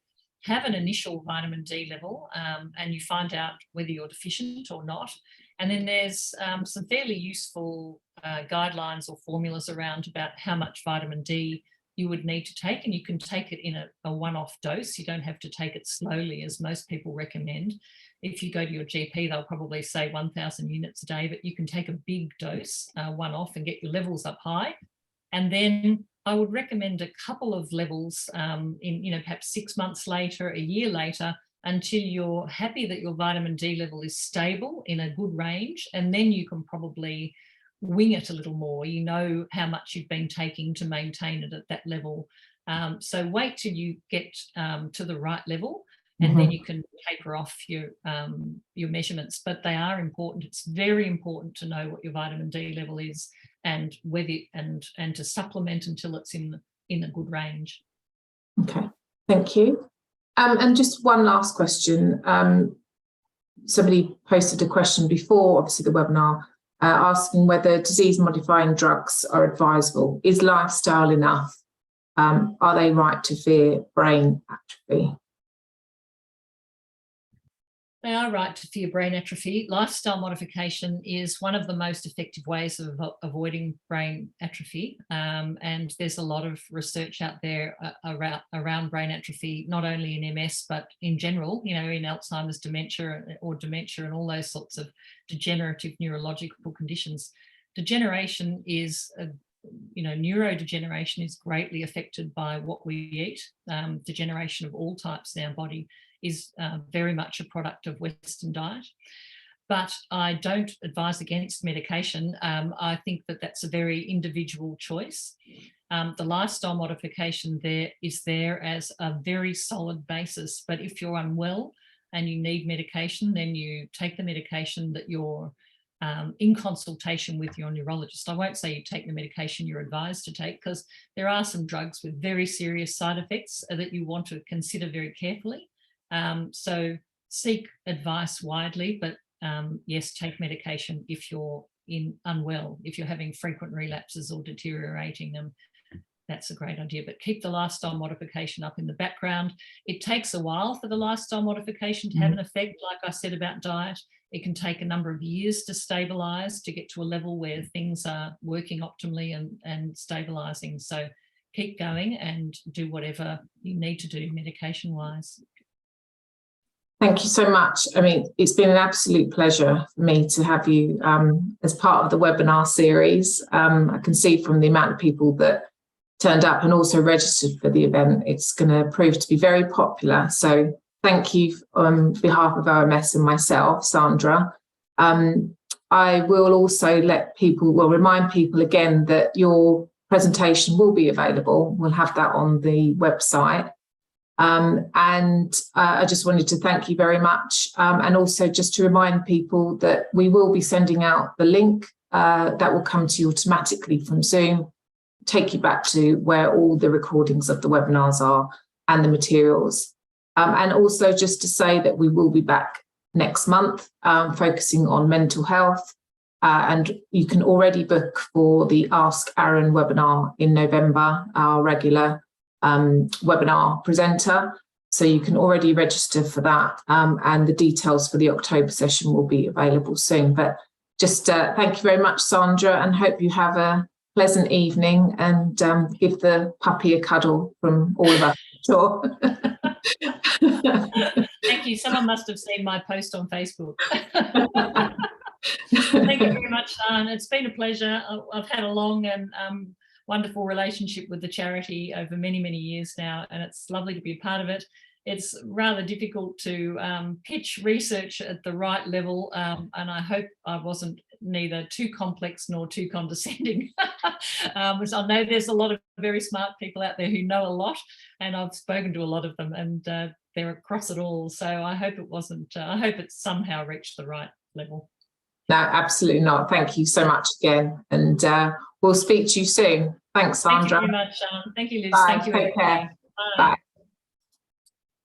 have an initial vitamin D level and you find out whether you're deficient or not. And then there's some fairly useful guidelines or formulas around about how much vitamin D you would need to take, and you can take it in a one-off dose. You don't have to take it slowly, as most people recommend. If you go to your GP, they'll probably say 1,000 units a day, but you can take a big dose one-off and get your levels up high. And then I would recommend a couple of levels in, perhaps 6 months later, a year later, until you're happy that your vitamin D level is stable in a good range. And then you can probably wing it a little more. You know how much you've been taking to maintain it at that level. So wait till you get to the right level, and then you can taper off your measurements. But they are important. It's very important to know what your vitamin D level is, and whether and to supplement until it's in a good range. Okay, thank you. And just one last question. Somebody posted a question before, obviously, the webinar, asking whether disease-modifying drugs are advisable. Is lifestyle enough? Are they right to fear brain atrophy? They are right to fear brain atrophy. Lifestyle modification is one of the most effective ways of avoiding brain atrophy. And there's a lot of research out there around brain atrophy, not only in MS, but in general, in Alzheimer's dementia and all those sorts of degenerative neurological conditions. Degeneration is, neurodegeneration is greatly affected by what we eat. Degeneration of all types in our body is very much a product of Western diet. But I don't advise against medication. I think that that's a very individual choice. The lifestyle modification is there as a very solid basis. But if you're unwell and you need medication, then you take the medication that you're in consultation with your neurologist. I won't say you take the medication you're advised to take, because there are some drugs with very serious side effects that you want to consider very carefully. So seek advice widely, but yes, take medication if you're unwell, if you're having frequent relapses or deteriorating them. That's a great idea, but keep the lifestyle modification up in the background. It takes a while for the lifestyle modification to have an effect. Like I said about diet, it can take a number of years to stabilize, to get to a level where things are working optimally and stabilizing. So keep going and do whatever you need to do medication-wise. Thank you so much. I mean, it's been an absolute pleasure for me to have you as part of the webinar series. I can see from the amount of people that turned up and also registered for the event, it's going to prove to be very popular. So thank you on behalf of OMS and myself, Sandra. I will also remind people again that your presentation will be available. We'll have that on the website. I just wanted to thank you very much. And also just to remind people that we will be sending out the link that will come to you automatically from Zoom, take you back to where all the recordings of the webinars are and the materials. And also just to say that we will be back next month focusing on mental health. And you can already book for the Ask Aaron webinar in November, our regular webinar presenter. So you can already register for that, and the details for the October session will be available soon. But just thank you very much, Sandra, and hope you have a pleasant evening, and give the puppy a cuddle from all of us. Sure. Thank you. Someone must have seen my post on Facebook. Thank you very much, Sian. It's been a pleasure. I've had a long and wonderful relationship with the charity over many, many years now, and it's lovely to be a part of it. It's rather difficult to pitch research at the right level, and I hope I wasn't neither too complex nor too condescending. So I know there's a lot of very smart people out there who know a lot, and I've spoken to a lot of them, and they're across it all. So I hope it wasn't, I hope it somehow reached the right level. No, absolutely not. Thank you so much again, and we'll speak to you soon. Thanks, Sandra. Thank you very much, Sian. Thank you, Liz. Bye. Thank you. Take care. Bye. Bye.